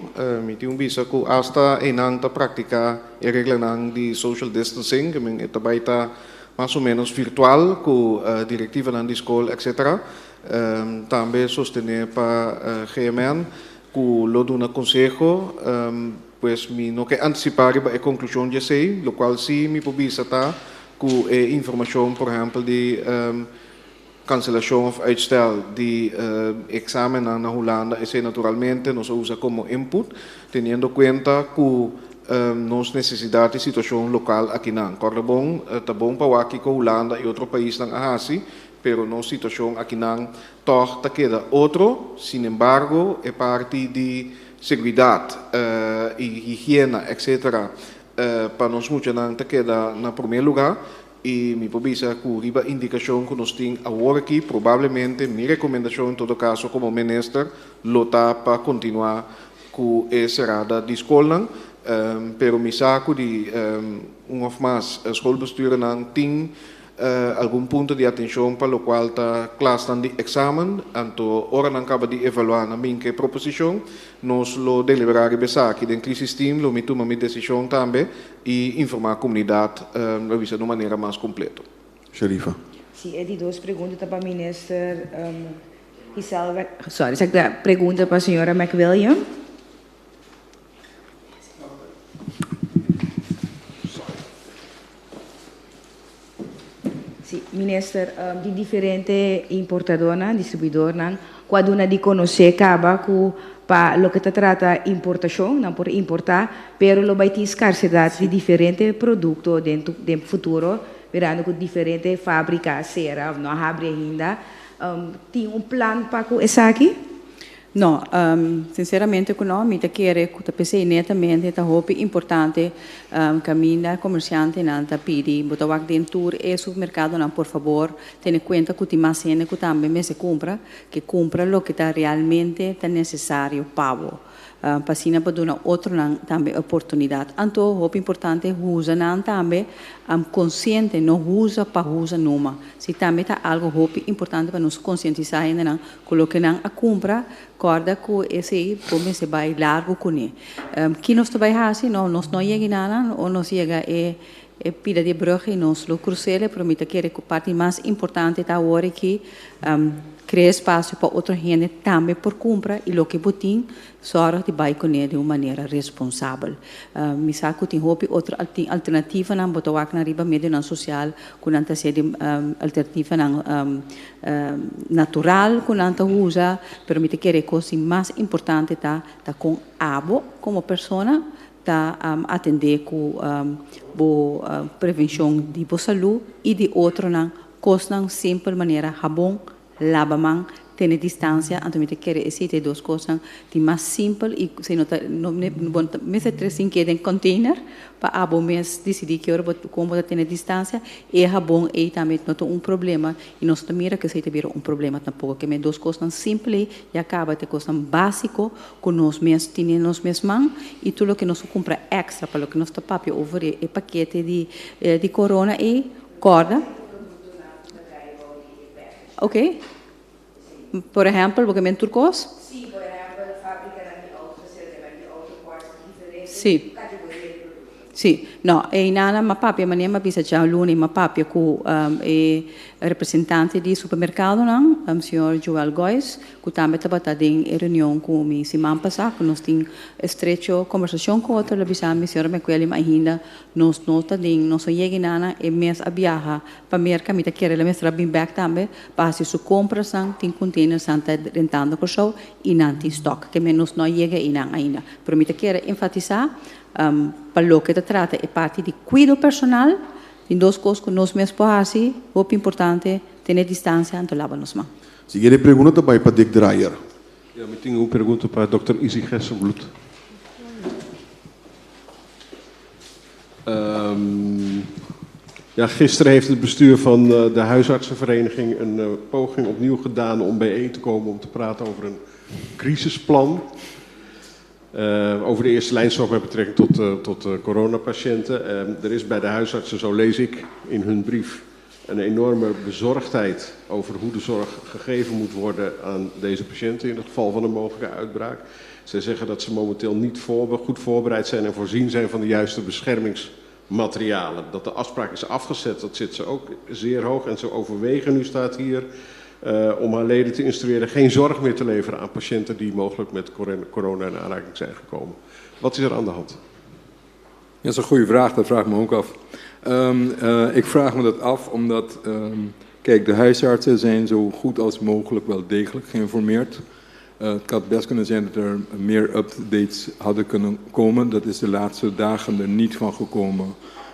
tem visa que hasta enang ta prática e regla de social distancing, que men também tá mais ou menos virtual com a diretiva da escola, etc. Também sostener para GMN que lo duna consejo, pues mi no que anticipar a conclusão de sei, lo qual sim me pode tá com informação, por exemplo, de cancelação of uitstel de examen na Holanda, esse naturalmente nos usa como input, tendo conta que nos necessidades de situação local aqui não. Corre bom, tá bom para aqui com Holanda e outro país não ahasi, pero no situação aqui não, toch tá queda outro, sin embargo, é parte de seguridade e higiene, etc. Para nós muito não tá queda na primeiro lugar. E me pode que a indicação que nós temos agora aqui, provavelmente, minha recomendação, em todo caso, como ministro, lutar para continuar com a serada de escola, pero me saco de ou mais, a escola bestuur não tem algum ponto de atenção para o qual a classe de examen, então, hora não acaba de evaluar na minha proposição, nós lo deliberar e pensar que dentro do sistema, lo me toma minha decisão também e informar a comunidade de uma maneira mais completa. Sherifa. Sim, é de duas perguntas para o ministro Sorry, zeg de pergunta para a senhora McWilliam. Sim, ministro, de diferente importadora, distribuidora, quando uma de conhecer acaba com para lo que te trata importação, não por importar, pero lo vai ter escassidade de diferentes produtos dentro do futuro, virando com diferentes fábricas, será, não abre ainda. Tem plan para isso aqui? Não, sinceramente não, me quero que pensei netamente que é importante caminhar comerciante não tá pedi, botar o dentro e supermercado não por favor, tenha conta que tem mais gente que também me se compra o que está realmente tá necessário para para para dar outra também oportunidade. Então, é importante usa não também consciente, não usa para usa numa. Se também tá algo importante para nos conscientizar ainda, coloque não a compra, corda que esse como se vai largo com ele. Que nós vai fazer, nós não chega nada, ou nós chega pida de brug e nós lo crucele, promete que a parte mais importante está agora que criar espaço para outra gente também por compra e o que botim só de vai com ele de uma maneira responsável. Me saco tem outra alternativa não botar aqui na riba médio não social com anta ser alternativa não natural com anta usa permite que a coisa mais importante tá com abo como pessoa tá atender com prevenção de boa saúde e de outra não coisa simples maneira bom lava mão, ter distância, então me quer esse duas coisas, de mais simples e se não me se três em que container para abo mês decidir que hora como ter distância é bom e também não problema e nós também que se tiver problema tampouco que me duas coisas simples e acaba ter coisas básico com nós mesmos tinha nós mesmos e tudo que nós compra extra para o que nós tá papel over e paquete de corona e corda. Ok? Por exemplo, o pagamento turcos? Sim, por exemplo, a fábrica de autos, de autopartes diferentes. Sim. Sì, no, e in Ana Mapapia, ma ne bisa già l'uni Mapapia cu rappresentante di supermercato, signor Joel Gois, cu também tabata in reunião com mi semana passada, que nós tem estrecho conversação com outra bisami, senhora McWilliam ainda, nós nota din, nós chega nana e mês a viaja, para merca mi ta querer la mestra bin back também, para se su compra sang tin container santa rentando por show e nanti stock, que menos não chega ainda. Pero mi ta querer enfatizar para o que se trata é parte de cuidado personal, em duas coisas que nós mesmos podemos fazer, é importante ter distância entre lavar as mãos. Siguiente pregunta vai para Dick Dreyer. Ja, eu tenho uma pergunta para Dr. Izzy Gesselbloed. Ja, gisteren heeft het bestuur van de huisartsenvereniging een poging opnieuw gedaan om bijeen te komen om te praten over een crisisplan. Over de eerste lijnzorg met betrekking tot coronapatiënten. Er is bij de huisartsen, zo lees ik in hun brief, een enorme bezorgdheid over hoe de zorg gegeven moet worden aan deze patiënten in het geval van een mogelijke uitbraak. Zij zeggen dat ze momenteel niet goed voorbereid zijn en voorzien zijn van de juiste beschermingsmaterialen. Dat de afspraak is afgezet, dat zit ze ook zeer hoog. En ze overwegen, nu staat hier, om haar leden te instrueren geen zorg meer te leveren aan patiënten die mogelijk met corona in aanraking zijn gekomen. Wat is er aan de hand? Dat is een goede vraag, dat vraag ik me ook af. Ik vraag me dat af omdat, kijk, de huisartsen zijn zo goed als mogelijk wel degelijk geïnformeerd. Het had best kunnen zijn dat er meer updates hadden kunnen komen. Dat is de laatste dagen er niet van gekomen.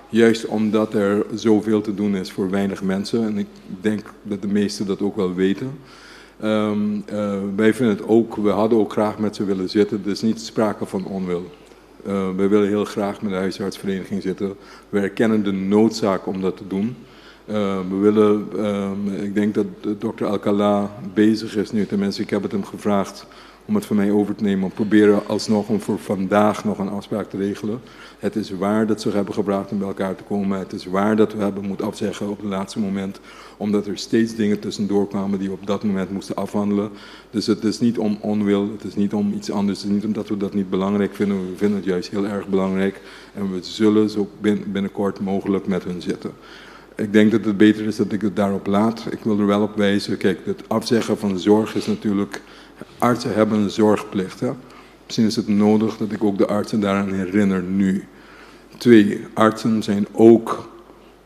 Juist omdat er zoveel te doen is voor weinig mensen. En ik denk dat de meesten dat ook wel weten. Wij vinden het ook, we hadden ook graag met ze willen zitten. Er is niet sprake van onwil. Wij willen heel graag met de huisartsvereniging zitten. We erkennen de noodzaak om dat te doen. We willen, ik denk dat dokter Alcala bezig is nu. Tenminste, ik heb het hem gevraagd om het van mij over te nemen. Om proberen alsnog om voor vandaag nog een afspraak te regelen. Het is waar dat ze hebben gevraagd om bij elkaar te komen. Het is waar dat we hebben moeten afzeggen op het laatste moment. Omdat er steeds dingen tussendoor kwamen die we op dat moment moesten afhandelen. Dus het is niet om onwil, het is niet om iets anders. Het is niet omdat we dat niet belangrijk vinden. We vinden het juist heel erg belangrijk. En we zullen zo binnenkort mogelijk met hun zitten. Ik denk dat het beter is dat ik het daarop laat. Ik wil er wel op wijzen. Kijk, het afzeggen van de zorg is natuurlijk... Artsen hebben een zorgplicht. Hè? Misschien is het nodig dat ik ook de artsen daaraan herinner nu. 2, artsen zijn ook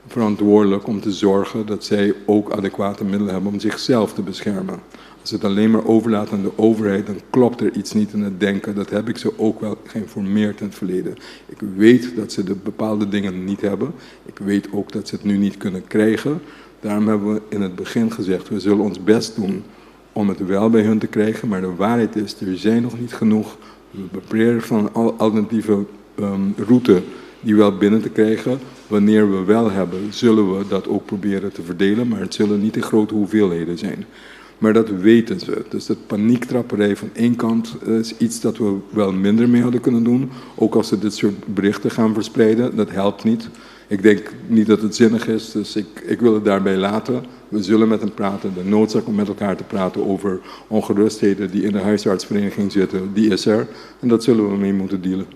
verantwoordelijk om te zorgen dat zij ook adequate middelen hebben om zichzelf te beschermen. Als het alleen maar overlaat aan de overheid, dan klopt er iets niet in het denken. Dat heb ik ze ook wel geïnformeerd in het verleden. Ik weet dat ze de bepaalde dingen niet hebben. Ik weet ook dat ze het nu niet kunnen krijgen. Daarom hebben we in het begin gezegd, we zullen ons best doen om het wel bij hun te krijgen. Maar de waarheid is, er zijn nog niet genoeg. We proberen van een alternatieve route die wel binnen te krijgen. Wanneer we wel hebben, zullen we dat ook proberen te verdelen. Maar het zullen niet de grote hoeveelheden zijn. Maar dat weten ze. Dus dat paniektrapperij van één kant is iets dat we wel minder mee hadden kunnen doen. Ook als ze dit soort berichten gaan verspreiden, dat helpt niet. Ik denk niet dat het zinnig is, dus ik wil het daarbij laten. We zullen met hem praten. De noodzaak om met elkaar te praten over ongerustheden die in de huisartsvereniging zitten, die is er. En dat zullen we mee moeten dealen.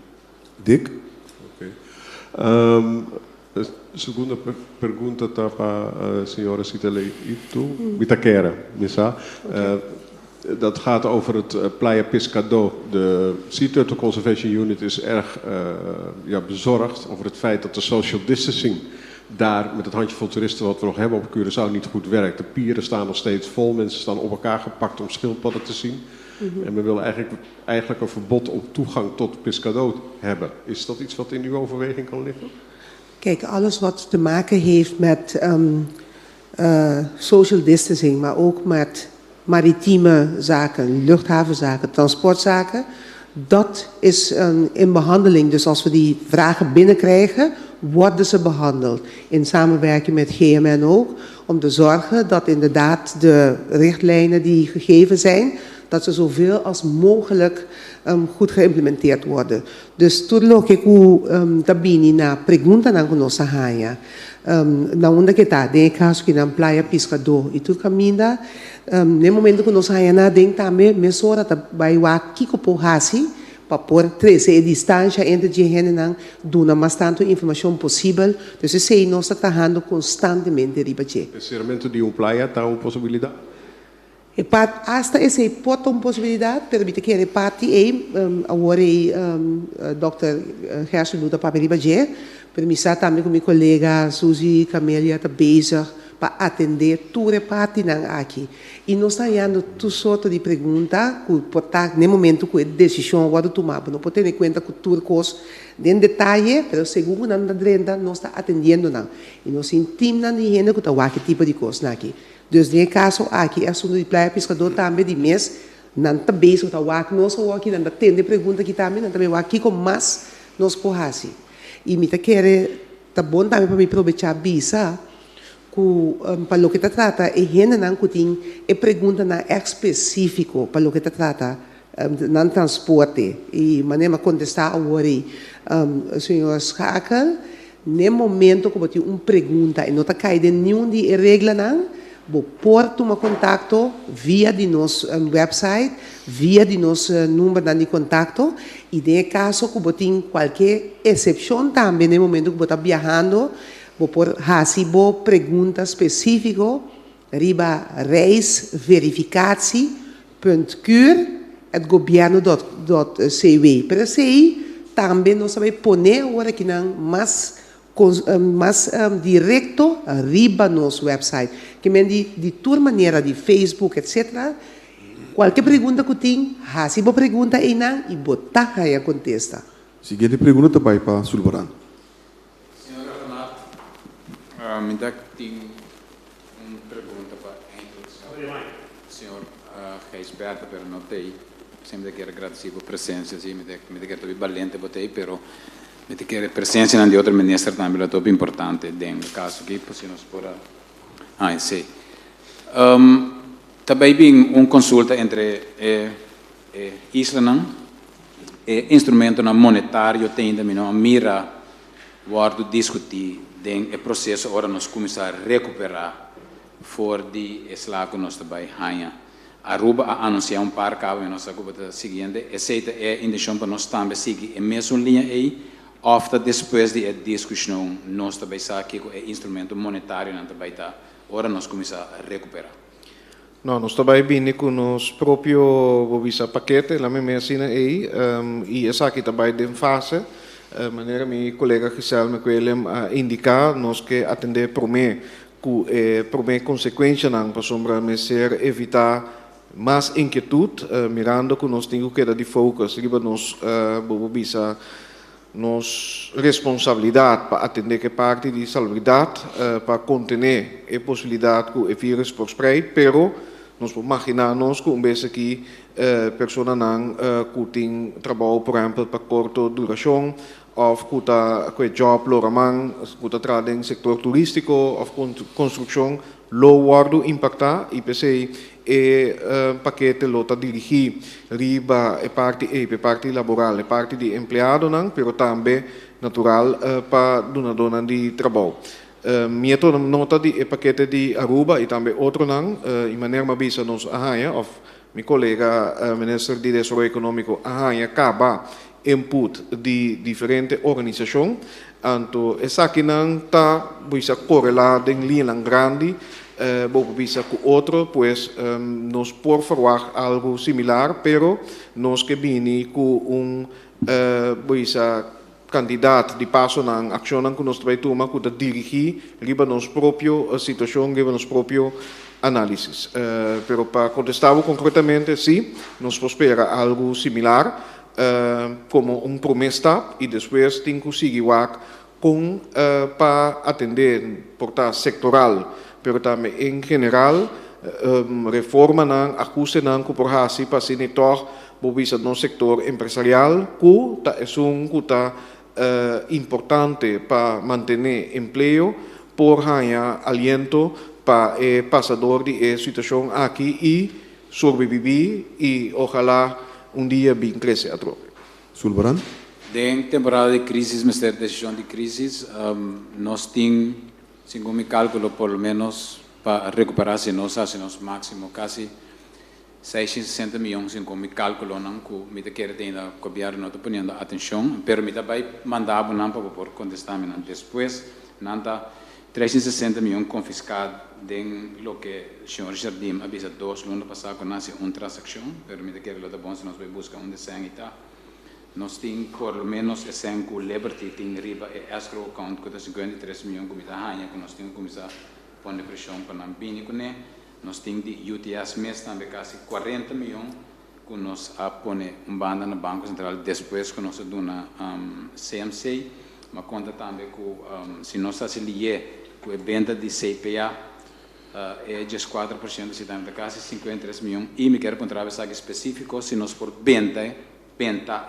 Dick? Oké. Segunda pergunta está para a senhora Citele Itaquera. Dat gaat over het Playa Pescado. De Sea Turtle Conservation Unit is erg bezorgd over het feit dat de social distancing daar met het handjevol toeristen wat we nog hebben op Curaçao niet goed werkt. De pieren staan nog steeds vol, mensen staan op elkaar gepakt om schildpadden te zien. En we willen eigenlijk een verbod op toegang tot Pescado hebben. Is dat iets wat in uw overweging kan liggen? Kijk, alles wat te maken heeft met social distancing, maar ook met maritieme zaken, luchthavenzaken, transportzaken, dat is in behandeling. Dus als we die vragen binnenkrijgen, worden ze behandeld. In samenwerking met GMN ook, om te zorgen dat inderdaad de richtlijnen die gegeven zijn, dat ze zoveel als mogelijk goed geïmplementeerd worden. Dus tudo que ku tabini na pergunta na nossa raia. Na onda que tá, de caso que na Playa Pescador e tudo caminha, no momento que nossa raia na denk também, mesora tá vai wa kiko pohasi, para pôr trazer a distância entre a gente não dona mais tanto informação possível. Dus eu sei nós está trabajando constantemente riba che. Encerramento de playa tá uma possibilidade? Hasta essa pode uma possibilidade, permite que a parte agora Dr. Gerson Luta para riba che, permissar também com minha colega Suzy Camélia está bezig para atender toda a parte aqui. E nós estamos fazendo toda sorte de perguntas, que no momento que a decisão vai tomar, não pode ter em conta que tudo coisa em detalhe, mas segundo nós estamos atendendo. E nós intimamos de gente que está que tipo de coisa aqui. Dus in caso aqui, é assunto de Playa Pescador também de mês, Nanta base o wak nós o aqui nanta tende pergunta que também nanta bem aqui com mais nós porrasi. E me tá querer tá bom também para me aproveitar bisa ku para o que tá trata e renda não cutin e pergunta na específico para o que tá trata não transporte e maneira contestar agora senhor Schakel no momento que você pergunta e não tá caindo nenhum de regra não vou pôr uma contato via de nosso website, via de nosso número de contato e de caso que você tem qualquer exceção também no momento que você está viajando, vou pôr recibo pergunta específica riba reisverificatie.cur@governo.cw. Para sei também nós vamos poner agora que não mais direto arriba nosso website. Que de toda maneira, de Facebook, etc. Qualquer pergunta que tem, se você pergunta aí não, e botar aí a contesta. Seguinte pergunta também para Sulbaran. Senhora Renato, me dá que tem uma pergunta para a senhor Reisberta, pero não tem. Sempre quero agradecer a presença, me quero estar valente, botei, pero me quero a presença de outra ministra também, é muito importante, dentro do caso que podemos por sim. Também tem uma consulta entre Islândia e instrumento monetário tem também uma mira guardo discutir o processo agora nós começar a recuperar for de eslago nós também ganha. Aruba a anunciar par cabo em nossa cobertura seguinte, essa é a intenção para nós também seguir a mesma linha aí, after depois de a discussão nós também sabe que o instrumento monetário não também está agora nós começar a recuperar. Não, nós também vimos com nos próprio paquete, lá mesmo assim aí, e essa aqui também de fase, maneira meu colega Giselle me queria indicar nós que atender promê consequência não para sombra me ser evitar mais inquietude, mirando que nós temos que dar de focus, riba nós bisa nos responsabilidade para atender que parte de salubridade para conter a possibilidade que o vírus por spread, pero nós imaginar-nos que vez aqui pessoas não que têm trabalho, por exemplo, para curta duração, ou que job loraman, que trabalha em setor turístico, ou construção, low wardo impactar e pensei paquete lota dirigir riba a parte laboral, a parte de empregado não, pero também natural para dona de trabalho. Minha nota de paquete de Aruba e também outro não, em maneira mais bisa nos arranha, of meu colega ministro de Desenvolvimento Econômico arranha acaba input de diferentes organizações, então essa aqui não está bisa correlada em linha grande. Vou bisa com outro, pues nos por falar algo similar, pero nos que vini com bisa candidato de passo na ação que nós vai tomar que dirigir riba nos próprio situação, riba nos próprio análisis. Pero para contestar concretamente, sim, nos espera algo similar, como promessa e depois tem que seguir com para atender portar sectoral. Pero também em geral reforma não ajuste não que por assim para se netar bobisa no sector empresarial que tá importante para manter emprego por ganhar aliento para o passador de situação aqui e sobreviver e ojalá dia bem crescer a troca. Sulbaran? Em temporada de crise, mas decisão de crise, nós temos segundo mi cálculo, por lo menos para recuperarse nos hace nos máximo casi 660 milhões, segundo mi cálculo, não que me quer ter o governo está poniendo atenção, pero me também mandava não para por contestar me depois, não 360 milhões confiscado de lo que o senhor Jardim avisa 2 lunes passado com nasce uma transação, pero me quer lo da bom se nós vai buscar desenho e tal. Nós temos, por menos, que o Liberty tem riba e escrow account que 53 milhões de comidas que nós temos que começar a pôr pressão para não vir com ele. Nós temos de UTS mês também quase 40 milhões que nós põe banda no Banco Central depois que nós damos na CMC, mas conta também que se nós se lié com a venda de CPA é just 4% se dá quase 53 milhões e me quero encontrar algo específico se nós por 20 é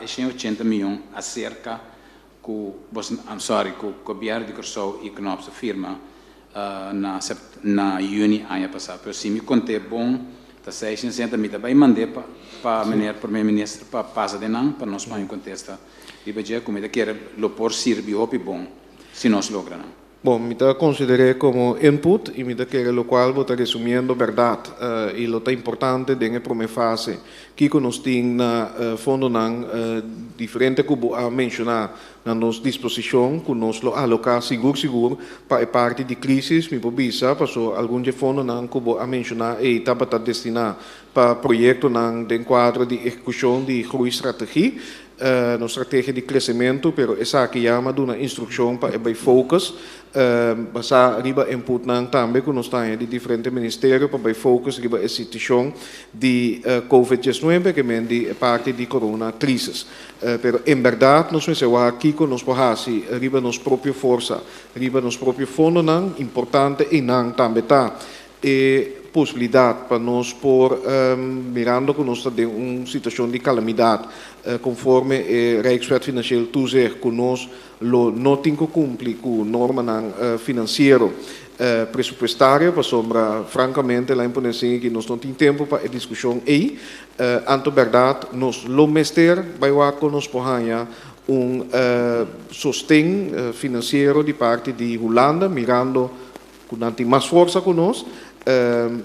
180 milhões acerca com o governo de Curaçao e com a nossa firma na junho ano passado. Mas se me contei bom, tá 660 mil também mandei para o primeiro-ministro para passar de não para nós para contestar. E veja como ele quer por servir o bom se nós logramos. Bom, me considerei como input e me quero lo qual vou resumindo verdade e lo tá importante dentro da primeira fase que nós tem na fundo não diferente que vou mencionar na nossa disposição que nós lo alocar seguro para a parte de crise me pobisa passou algum de fundo não que vou mencionar e está para destinar para projeto não de quadro de execução de groei estratégia na estratégia de crescimento, pero essa aqui chama de uma instrução para o focus, basar riba input nang também que nós temos de diferentes ministérios para o focus riba a situação de COVID-19 que é de parte de corona crisis. Pero em verdade nós pensamos aqui que nós podemos riba nos própria força, riba nos próprio fundo nang importante e nang também tá possibilidade para nós por mirando que nós estamos em uma situação de calamidade conforme o Rijkswet Financieel Toezicht que nós não temos que cumprir com norma financeiro pressupostária para sombra francamente lá em Ponense que nós não temos tempo para a discussão aí anto verdade nós lo mester vai lá que nós podemos sostém financeiro de parte de Holanda mirando com mais força conosco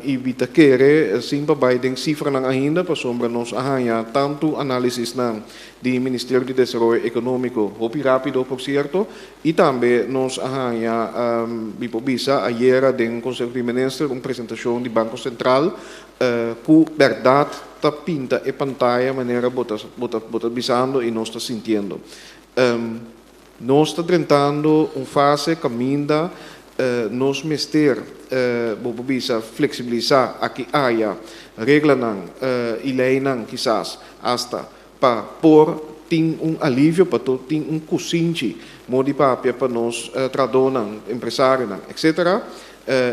e vita querer sempre vai den cifra na agenda para sombra nos arranha tanto análise não do Ministério de Desenvolvimento Econômico hopi rápido por certo e também nos arranha bipobisa ayer den Conselho de Ministros uma apresentação do Banco Central com verdade tá pinta e pantalla maneira bota bisando e nós está sentindo nós está tentando fase caminha nos mester bisa flexibilizar aqui haya regla nang e lei nang quizás hasta para por tem alívio para tem cosinci modi papia para nos tradonang empresário nang etc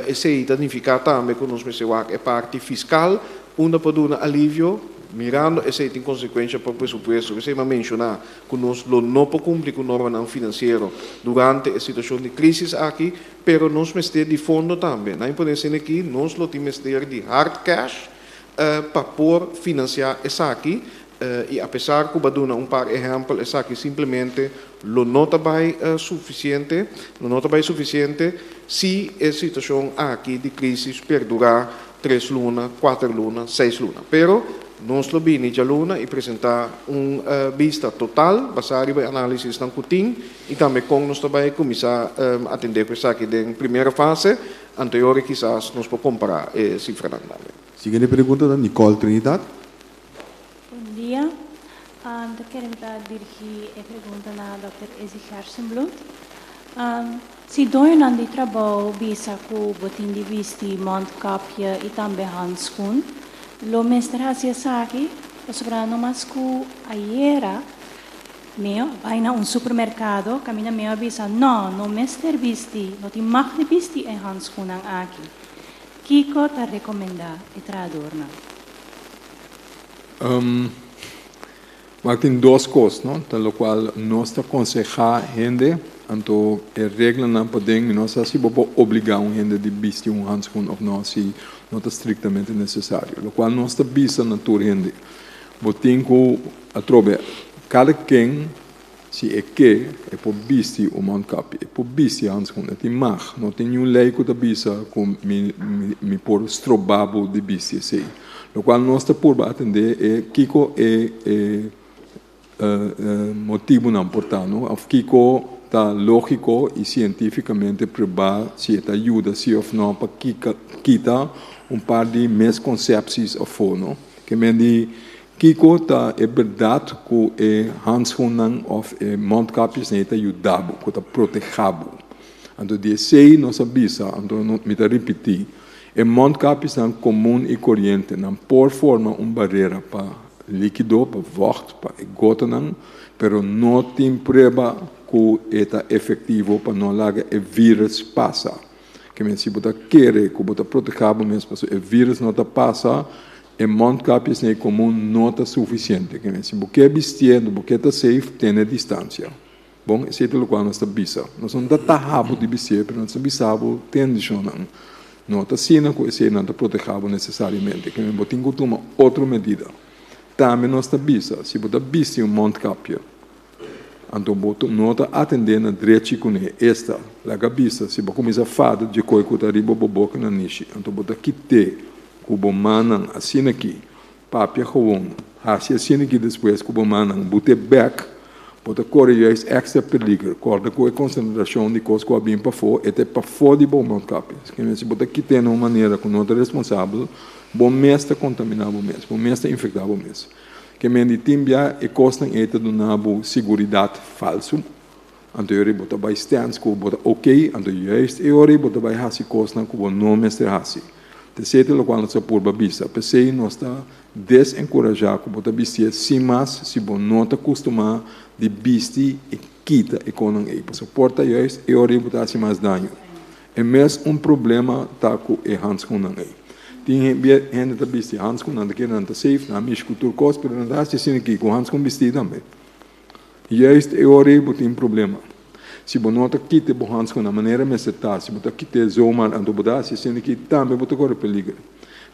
esse significa também que nos mesewak é parte fiscal onde pode dar alívio mirando essa tem consequência para o presupuesto. Você vai mencionar que nós não podemos cumprir com a norma financeira durante a situação de crise aqui, pero nós mester de fundo também. Na importância aqui, nós temos mester de hard cash para por financiar essa aqui. E apesar que eu dar par exemplos, essa aqui simplesmente não está suficiente, se a situação aqui de crise perdurar 3 lunas, 4 lunas, 6 lunas. Pero nós lo bini já luna e apresentar vista total, baseado em análise de Cutim e também com nós também começar a atender com aqui em primeira fase, anterior quizás nós podemos comparar cifra também. Seguinte pergunta da Nicole Trinidad. Bom dia, eu quero dirigir a pergunta na Dr. Ezi Hersenbloed. Se dois anos de trabalho bisa com botin de visti, mondkapje e também handschoen, lo menstruasia saki, sobrando mas ku ayer, meu, vai na supermercado, caminha meu avisa, não mester visti, não te mag de visti em handschoenen aqui. Kiko te recomenda e tradurna. Maar tem duas coisas, não? Pelo qual nós aconselhar gente, então a regra não pode, nós assim vamos obrigar gente de vestir handschoen ou não, se não é estritamente necessário. O qual nós está vista na tua gente, tem que atrobe cada quem se é que é por vestir mondkapje, é por vestir handschoen, é mag, não tem nenhum lei que está vista com me por strobabo de vestir sei. O qual nós está por atender é Kiko motivo não importante, não? Of Kiko está lógico e cientificamente provado se ajuda se ou não para quitar par de misconcepções a fora, que me diz Kiko está é verdade que é handschoenen of mondkapjes não está ajudado, que está protegado. Então de sei nós avisa, então não me repetir, mondkapjes são comum e corrente, não por forma barreira para líquido, para vocht, para gota não, pero não tem prova que é efetivo para não lagar o vírus passa. Que men se bota querer, que bota proteger mesmo, para o vírus não tá passa, e mondkapjes nem comum não tá suficiente. Que men se boque vestindo, boque tá safe, tem a distância. Bom, esse é o qual nós está bisa. Nós não tá rabo de vestir, mas nós está bisabo tem de não está sina com esse não está protegido necessariamente. Que men botin que tomar outra medida. Também nós está bisa, se bota vestir mondkapje. Então, não está atendendo a direito com esta, a cabeça, se você começar a falar de coisa que está arriba da boca na niche, então você quite, que você manda assim aqui, papel gewoon, assim aqui depois, que você manda, você back, você corre extra perigo, corre com a concentração de coisas que vêm para fora, até para fora de bom mondkapje. Se você quite de uma maneira que não é responsável, bom mês está contaminado mesmo, bom mês está infectado mesmo. Que men die timbia e costam ete do nabo seguridade falso. Anto yori bota by stands ko bota ok, anto juist yori bota by hasi costam ko no mestre hasi. Te sete lo quando sa por babisa, pensei nós está desencorajar ko bota bistia simas si bon nota costuma de bisti e quita e conan e passaporta juist yori bota si mais danho. É mesmo problema tá ko e hans conan e. Tinha gente que vestia hands com nada que não safe, na minha cultura cos, mas não dá se assim aqui com hands com vestir também. E este é o orelho tem problema. Se você não quita o hands com a maneira mais certa, se você quita zoma ando boda, se assim aqui também você corre perigo.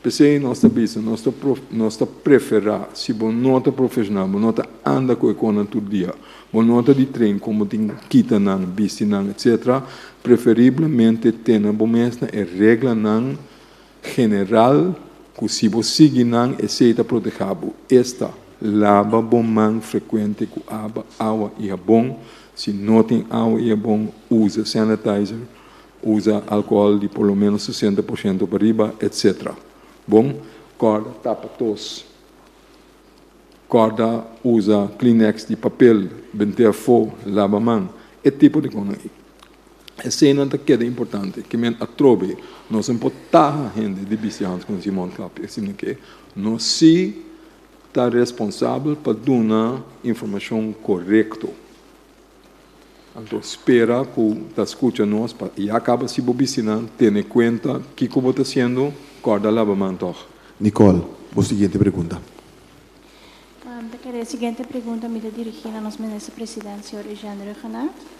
Pensei nós tabisa, nós preferar, se você não está profissional, não está anda com a economia todo dia, você não está de treino como tem quita não, vestir não, etc. Preferivelmente ter na bomesta é regra não general, que se você seguir não é seita protegido. Esta lava bom man frequente com água e sabão. Se não tem água e sabão, usa sanitizer, usa álcool de por lo menos 60% para riba, etc. Bom, corda tapa tos. Corda usa Kleenex de papel, benteia fogo, lava a mão. É tipo de coisa. Essa é uma coisa importante, que men atrobe, nós não podemos estar gente de viciantes com esse mondkapje, assim que nós se está responsável para dar informação correta. Então, espera que está escutando nós e acaba se bobicinando, tendo em conta que como está sendo, corda lavamento. Nicole, a seguinte pergunta. A seguinte pergunta me dirigida a nosso ministro presidente, senhor Eugênio Renato.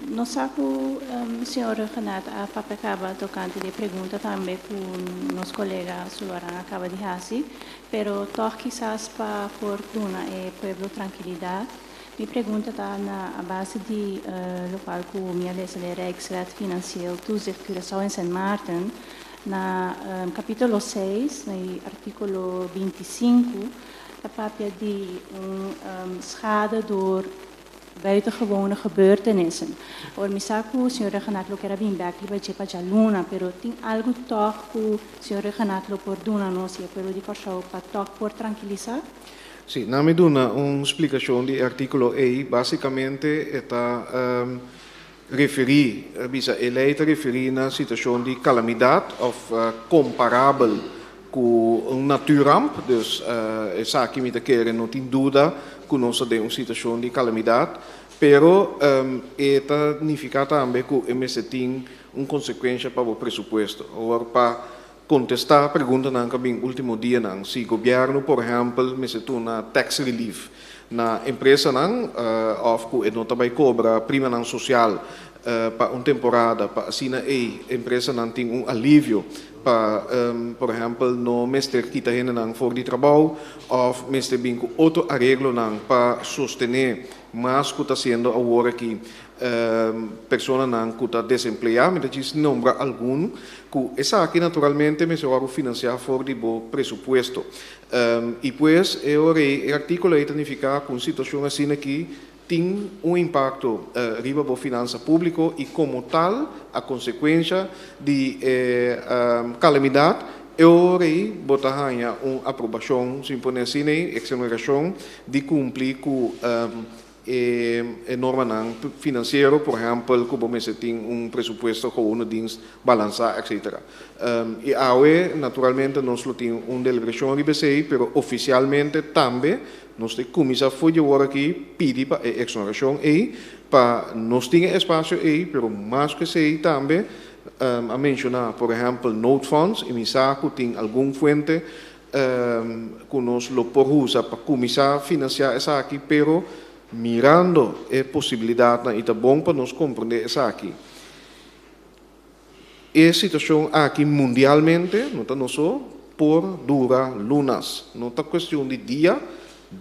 Nós sabemos, senhor Renato, a Papa acaba tocando de pergunta também com nosso colega Suluaran acaba de fazer, pero toch quizás para fortuna e pueblo tranquilidade. Minha pergunta está na base de local que minha legislação Rijksraad Financieel Toezicht Curaçao em Sint Maarten, na capítulo 6, no artículo 25, a papia de schade door buitengewone gebeurtenissen. Or misaku, senhor Renato, lo que era bem back, li vai para Luna, pero tem algo toch que o senhor Renato lo por duna não se, pero de corso para toch por tranquilizar. Sim, na me duna explicação do artículo E, basicamente está referir, ele está referir na situação de calamidade ou comparável com natuurramp, dus essa aqui me quer não tem dúvida que nós temos uma situação de calamidade, pero esta significa também que MS tem uma consequência para o presupuesto, ou para contestar a pergunta na último dia, se o governo, por exemplo, me setou na tax relief, na empresa não, ou que não também cobra prima não social para uma temporada, para assim a empresa não tem um alívio para, por exemplo, no mestre que está indo for de trabalho, ou mestre bem com outro arreglo não para sostener mais que está sendo agora que pessoa não que está desempregada, mas diz nombra algum que essa aqui naturalmente me se vai financiar fora de bom presupuesto. E pois o artigo aí significa que uma situação assim aqui tem impacto riba da finança pública e como tal a consequência de calamidade eu rei botar uma aprovação simples assim exoneração de cumprir com norma financeira, por exemplo, como você tem presupuesto com um dienst balançar, etc. E aí, naturalmente, nós temos uma deliberação de BCI, mas oficialmente também nós temos começar a fazer agora aqui pedir para a exoneração aí, para nós ter espaço aí, mas mais que sei também a mencionar, por ejemplo, note funds, y mi saco tiene algún fuente que nos lo por usar para comenzar a financiar esa aquí, pero mirando la posibilidad, y es bueno para nos comprender esa aquí. La situación aquí mundialmente, no solo por durar lunas, no es cuestión de día,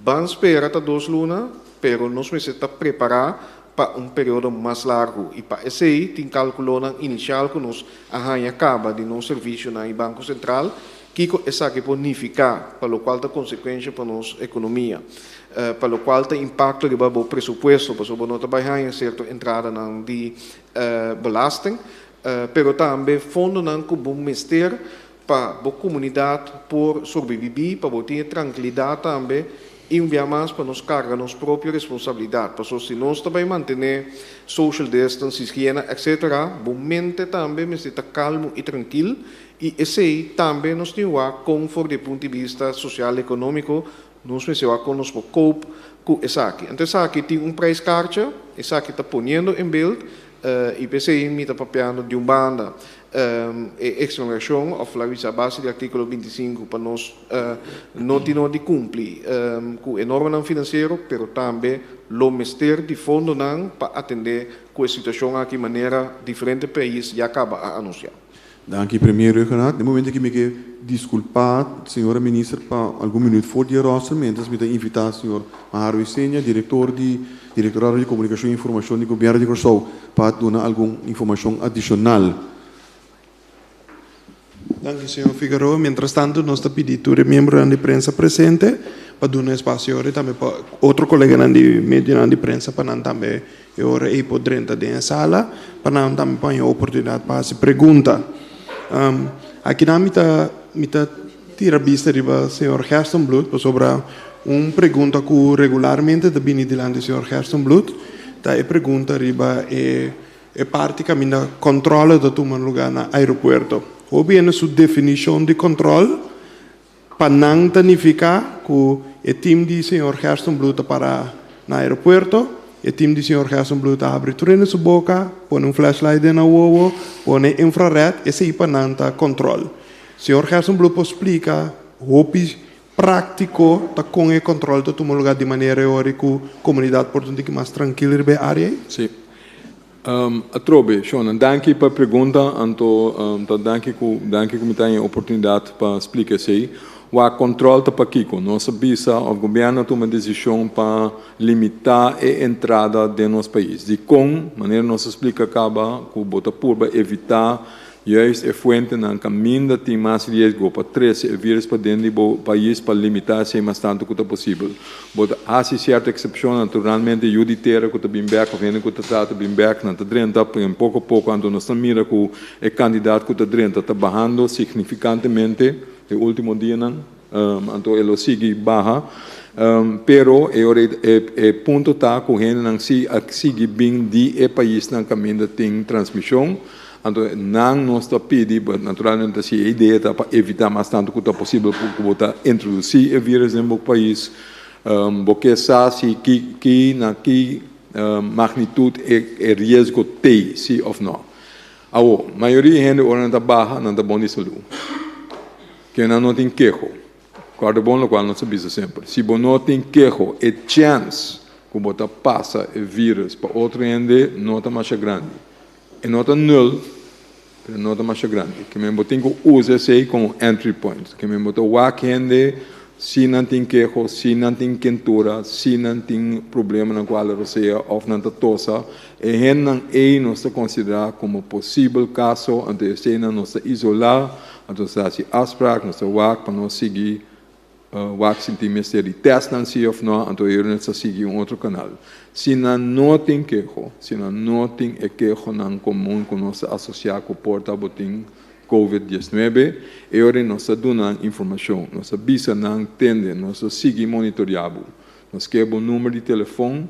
van a esperar hasta 2 lunas, pero nos necesita preparar para um período mais largo. E para esse aí, tem cálculo inicial que nos acaba de nosso serviço no Banco Central, que essa que bonificar, para o qual tem consequência para a nossa economia, para o qual tem impacto sobre o presupuesto, para o não trabalhar certa entrada de belasting, pero também fundo que bom mister para a comunidade por sobreviver, para ter tranquilidade também, e enviar mais para nos carregar nossa própria responsabilidade. Porque se nós também manter social distance, higiene, etc., mente também me está calmo e tranquilo, e esse também nos tem conforto do ponto de vista social e econômico, nos precisa com nos cope com essa aqui. Então essa aqui tem preço caixa, essa aqui está ponendo em build, e PCI me está papeando de banda exoneração, ou a base do artigo 25 para nós não de cumprir com o norma financeiro, mas também o Ministério de Fundo para atender com a situação aqui de maneira diferente país já acaba a anunciar. Dank u, premier Regenaat. De momento que me quer desculpar, senhora ministra, para algum minuto voor die roostermentes, met de invitatie, senhor Maharo Isenha, Directorado de Comunicação e Informação do Governo de Curaçao, para dar alguma informação adicional. Danke, senhor Figueroa. Mientras tanto, nós estamos pedindo membro da imprensa presente para dar espaço também para outro colega da mídia de imprensa para nós também ora aí por dentro da sala para nós também ter a oportunidade para fazer pergunta. Aqui na mita tira vista riba senhor Gerstenblut sobre uma pergunta que regularmente da bini dilante senhor Gerstenblut, da pergunta riba é parte que mina controla da toma lugar na aeroporto. Hoe viene sua definição de controle para não danificar que o time de senhor Gerstenblut para no aeroporto, o time de senhor Gerstenblut abre tudo na sua boca, põe flashlight na uovo, põe infrared, esse aí para não ter controle. Senhor Gerstenblut explica o prático da com o controle de todo lugar de maneira que a comunidade portuguesa mais tranquila na área? Sim. Atrobe, Sean, danke para a pergunta, então danke que me tem a oportunidade para explicar isso aí. O controle está aqui, nossa bisa, o governo toma uma decisão para limitar a entrada de nosso país. De como, maneira nossa explica acaba, que bota por evitar juist a fuente na caminho tem mais risco para 13 vírus para dentro do país para limitar-se mais tanto quanto possível. Mas há certa exceção, naturalmente, judiciária que está bem back, ou vendo que está bem back, não está dentro, pouco a pouco, quando nós mira que o candidato que está dentro está barrando significantemente, no último dia, então ele segue barra, pero o ponto está que ele não segue bem de país na caminho tem transmissão. Então, não está pedindo, naturalmente, a ideia é para evitar mais tanto quanto possível, para introduzir o vírus no país, porque sabe que na que magnitude é risco tem, sim ou não. A maioria da gente ora na barra, não está bom de saúde. Que não tem queijo. Guarda bom, no qual não se avisa sempre. Se você não tem queijo, é chance que você passa o vírus para outro gente, não está mais grande. E nota nulo, pero nota mais grande. Que me botem que usa esse como entry point. Que me botem o gente, se não tem queijo, se não tem quentura, se não tem problema na qual você ou não está tosa, e gente não é nós considerar como possível caso, então esse não nós isolar, então se afspraak, nós para nós seguir sem ter mistério de teste não se ou não, então eu não seguir outro canal. Se não tem queijo, se não tem queijo não comum que nós associar com o porta-botim COVID-19, eu nós damos informação, nós avisa não entende, nós seguimos monitoreando, nós queremos o número de telefone,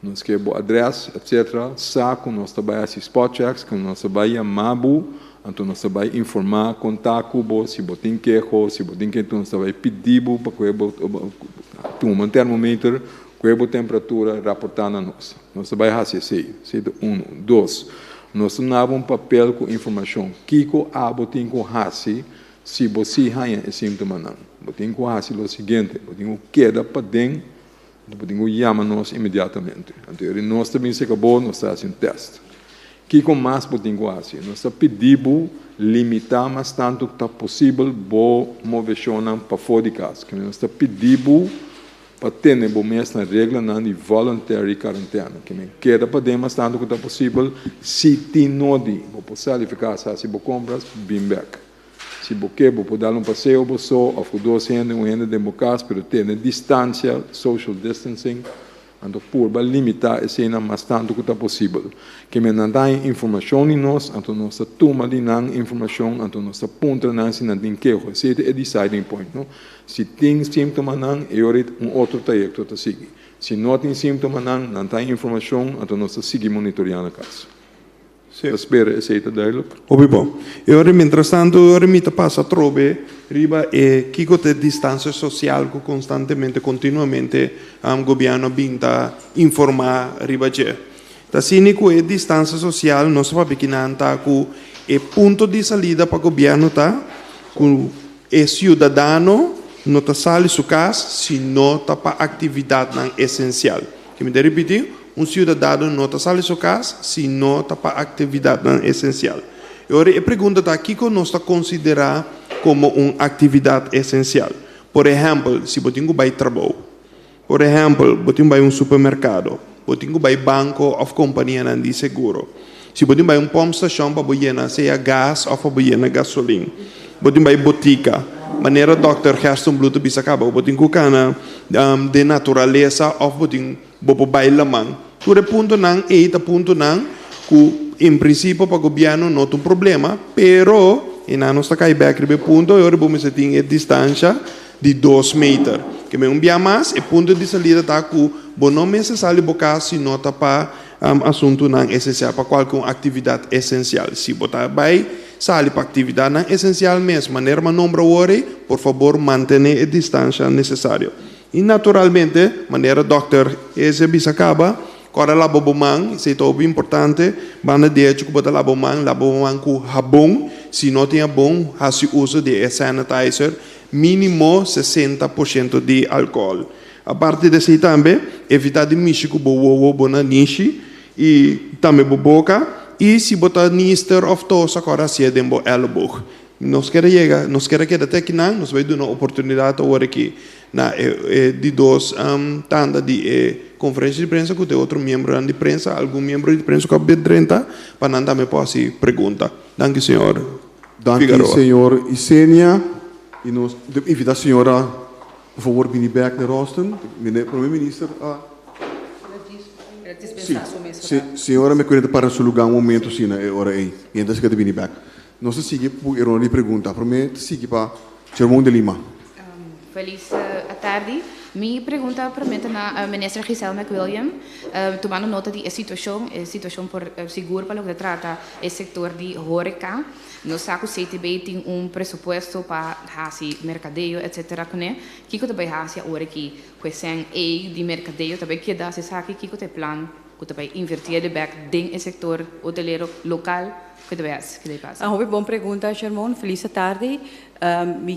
nós queremos o endereço, etc. Saco, nós trabalhamos spot checks, que nós trabalhamos mabu, então nós vamos informar, contar com você, se você tem queijo, se você tem queijo, nós vamos pedir para que um termômetro, com a temperatura, rapportar a nós. Nós vamos fazer isso. 1, 2. nós temos papel com informação. Kiko abotin com hasi, se você ganha é síntoma não. Botin com hasi o seguinte, botin queda para dentro, botin chama nós imediatamente. Então, nós também se acabou, nós estamos fazendo teste. Kiko mais botin com hasi, nós estamos pedindo limitar mais tanto que possível boa movição para fora de casa. Que nós estamos pedindo para ter na regra de voluntary quarentena. Que me queda para dentro mais tanto que possível, se tem nodi, vou passar de ficar se vou compras, bem back. Se vou que vou dar passeio, vou só, ou for dois gente dentro de casa, mas ter distância, social distancing, então por limitar a cena mais tanto que possível. Que me não dá informação em nós, então nós toma de informação, então nós ponta na se não tem que esse é o deciding point, não? Se tem síntoma não, é outro trajecto a seguir. Se não tem síntoma não tem informação, então nós seguimos monitorando a casa. Espera, esse é duidelijk. Bom. E ora, mientras tanto, ora mi passa trobe, riba e kiko te distanza social que constantemente, continuamente, governo binta informar riba je. Ta sini ku e distanza social, nós pa pequinanta ku e punto di salida para governo ta, ku e ciudadano não ta sali su casa se não ta pa atividade não essencial. Que me dá repetir? Cidadão não está saindo de sua casa se não está para atividade essencial. Agora, a pergunta está aqui que nós consideramos como uma atividade essencial. Por exemplo, se você vai trabalhar, por exemplo, você vai supermercado, você vai banco ou companhia de seguro, se você vai pump station para boiar seja gás ou para boiar gasolina, você vai botica, maneira Dr. Gerson Bluto bisa acaba, você vai de natureza ou você vai bailar. Tudo ponto não, ponto não, que em princípio para o governo não tem problema, pero e na nossa caiback ribe ponto, agora vamos ter a distância de 2 metros. Que me envia mais, e ponto de salida está que não necessário bocar se não está para assunto não essencial, para qualquer atividade essencial. Se botar vai, sale para atividade não essencial mesmo, maneira uma nombra hora, por favor, mantenha a distância necessária. E naturalmente, maneira doctor, esse bisa acaba, agora labomang, isso é muito importante, banda de hecho que botar labomang com rabão, se não tem bom, se uso de sanitizer, mínimo 60% de álcool. A parte desse também, evitar de mexer com boa niche e também boca, e se botar nister of tosse, agora se é de elbow. Nós queremos que até que não, nós vamos dar uma oportunidade agora aqui de 2 tandas de conferência de prensa com outro membro de prensa, algum membro de prensa que é 30, para não também possa perguntar. Danke, senhor. Danke, senhor Isenia. E nós invitamos a senhora, por favor, vir back na Rosten. Primeiro-ministro. Senhora, me conhece para seu lugar um momento, sim, na hora aí. E então, se quer vir back. Nós seguimos por uma pergunta. Primeiro, seguimos para o Germão de Lima. Feliz tarde. Minha pergunta promete na ministra Giselle McWilliam, tomando nota de situação por seguro para o que trata o setor de horeca. No saco CTB tem presupuesto para fazer mercadeio, etc. Que que também faz agora que questão de mercadeio também que dá se sabe que tem plano que também invertir de back dentro do setor hoteleiro local. Que passa? Uma boa pergunta, Germão. Feliz tarde.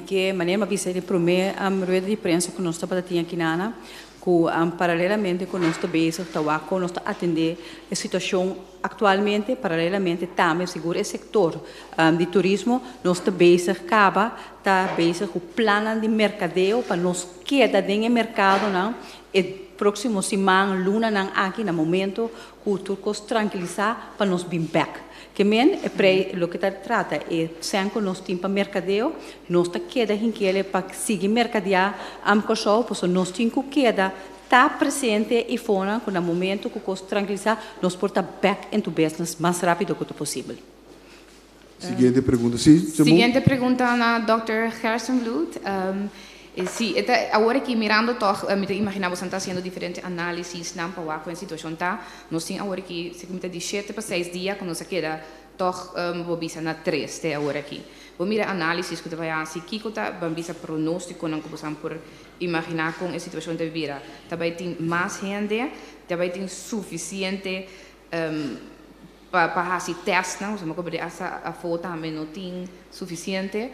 Que maneira mais de prometer a rueda de prensa que nós estamos tendo aqui na Ana, que paralelamente com nós estamos com nós atender a situação atualmente, paralelamente também seguro o setor de turismo, nós estamos acaba está com o plano de mercadeo para nós queda dentro do mercado não e próximo semana luna não aqui no momento que o turcos tranquilizar para nós vir back. Que men é o que trata é sempre nós temos para mercadeo, nós está queda em que ele para seguir mercadear am coxo, pois nós temos que queda está presente e fora no momento que nós tranquilizar, nós porta back into business mais rápido que possível. Seguinte pergunta, sim. Seguinte pergunta na Dr. Gerson Blut. Sí, agora que mirando todo, me imaginamos que está haciendo diferentes análisis na para com a situação tá, nós temos agora que se comenta de 7 para 6 dias quando se queda toch vamos na 3 até agora aqui. Vamos mirar análisis que vai assim, que está vamos pronóstico não como por imaginar com a situação de vida. Também tem mais gente, também tem suficiente para fazer teste, não, mas como essa foto também não tem suficiente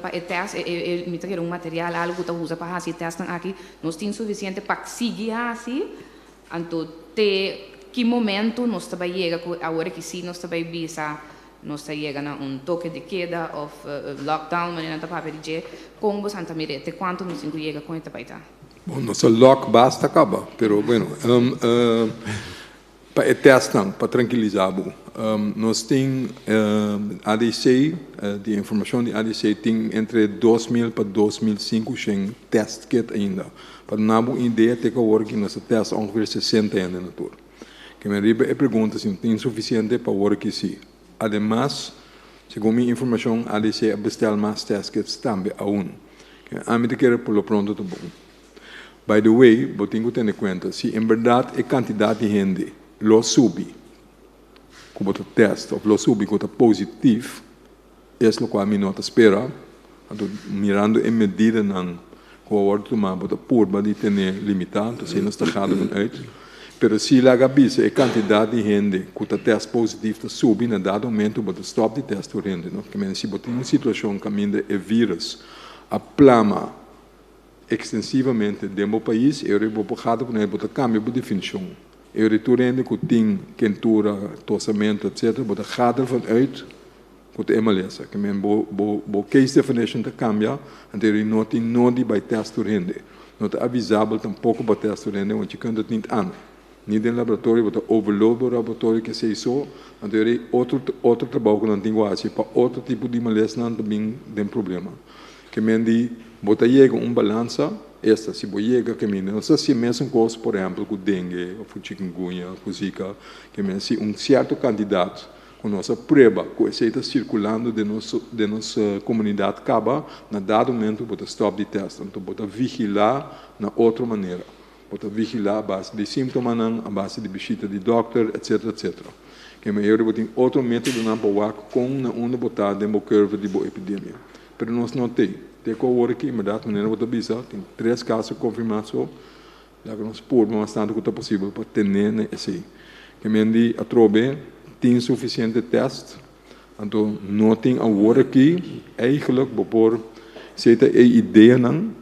para o teste, me trazer material, algo que usa para fazer teste aqui, nós tem suficiente para seguir assim, então que momento nós também chega agora que sim nós também visa nós chega a toque de queda ou lockdown, mas não está para pedir como Santa Mirete, quanto nós chega com esta paita? Bom, nosso lock basta acaba, pero bueno, para o teste para tranquilizar, nós tem ADC, de informação de ADC tem entre 2000 para 2005 sem test kit ainda. Para não ter ideia de que o nosso teste ongeveer 60 ainda na tour. Que me riba e pergunta se tem suficiente para o que sim. Además, segundo minha informação, ADC bestel mais test kits também aún. A mim te quero por lo pronto tu bom. By the way, eu tenho que ter em conta se em verdade a quantidade de gente lo subi, como o teste, ou lo subi como positivo, é o que a mim não espera, mirando em medida não, com o ordem tomar, porque por de ter limitado, se não está chegando uit. Pero se lá gabisa a quantidade de gente com o teste positivo subi, na dado momento, você stop de teste por gente, não? Que se você tem uma situação que ainda é vírus, a plama extensivamente dentro do país, eu vou puxar para ele, você cambia a definição. Eu retorno que tem quentura, tossamento, etc. Mas de gaat ervan uit dat het MLS. Que men bo case definition te cambia, en er not in nodi bij test doorheen. Not avisabel tampouco bij test doorheen, want je kunt het niet aan. Niet in laboratório, wat overlopen laboratório que sei zo, en er outro trabalho que não tem quase, para outro tipo de MLS não também tem problema. Que men die bota chega balança. Esta, se você chega que não sei se é mesmo coisa, por exemplo, com dengue, ou com chikungunya, com zika, que se certo candidato com nossa prova, com esse está circulando de nossa comunidade, acaba, na dado momento, você stop de teste, então você vigilar na outra maneira, você vigilar a base de sintomas, a base de visita de doctor, etc, etc. Que eu tenho outro método na boa com na onde botar dentro da curva de boa epidemia, mas nós não tem. Tem que agora que, imediatamente, maneira você bisa, tem 3 casos de confirmação, já que nós podemos bastante que é possível para ter esse. Que me andi a trobe, tem suficiente teste, então não tem agora aqui, eigenlijk, por se tem a ideia não,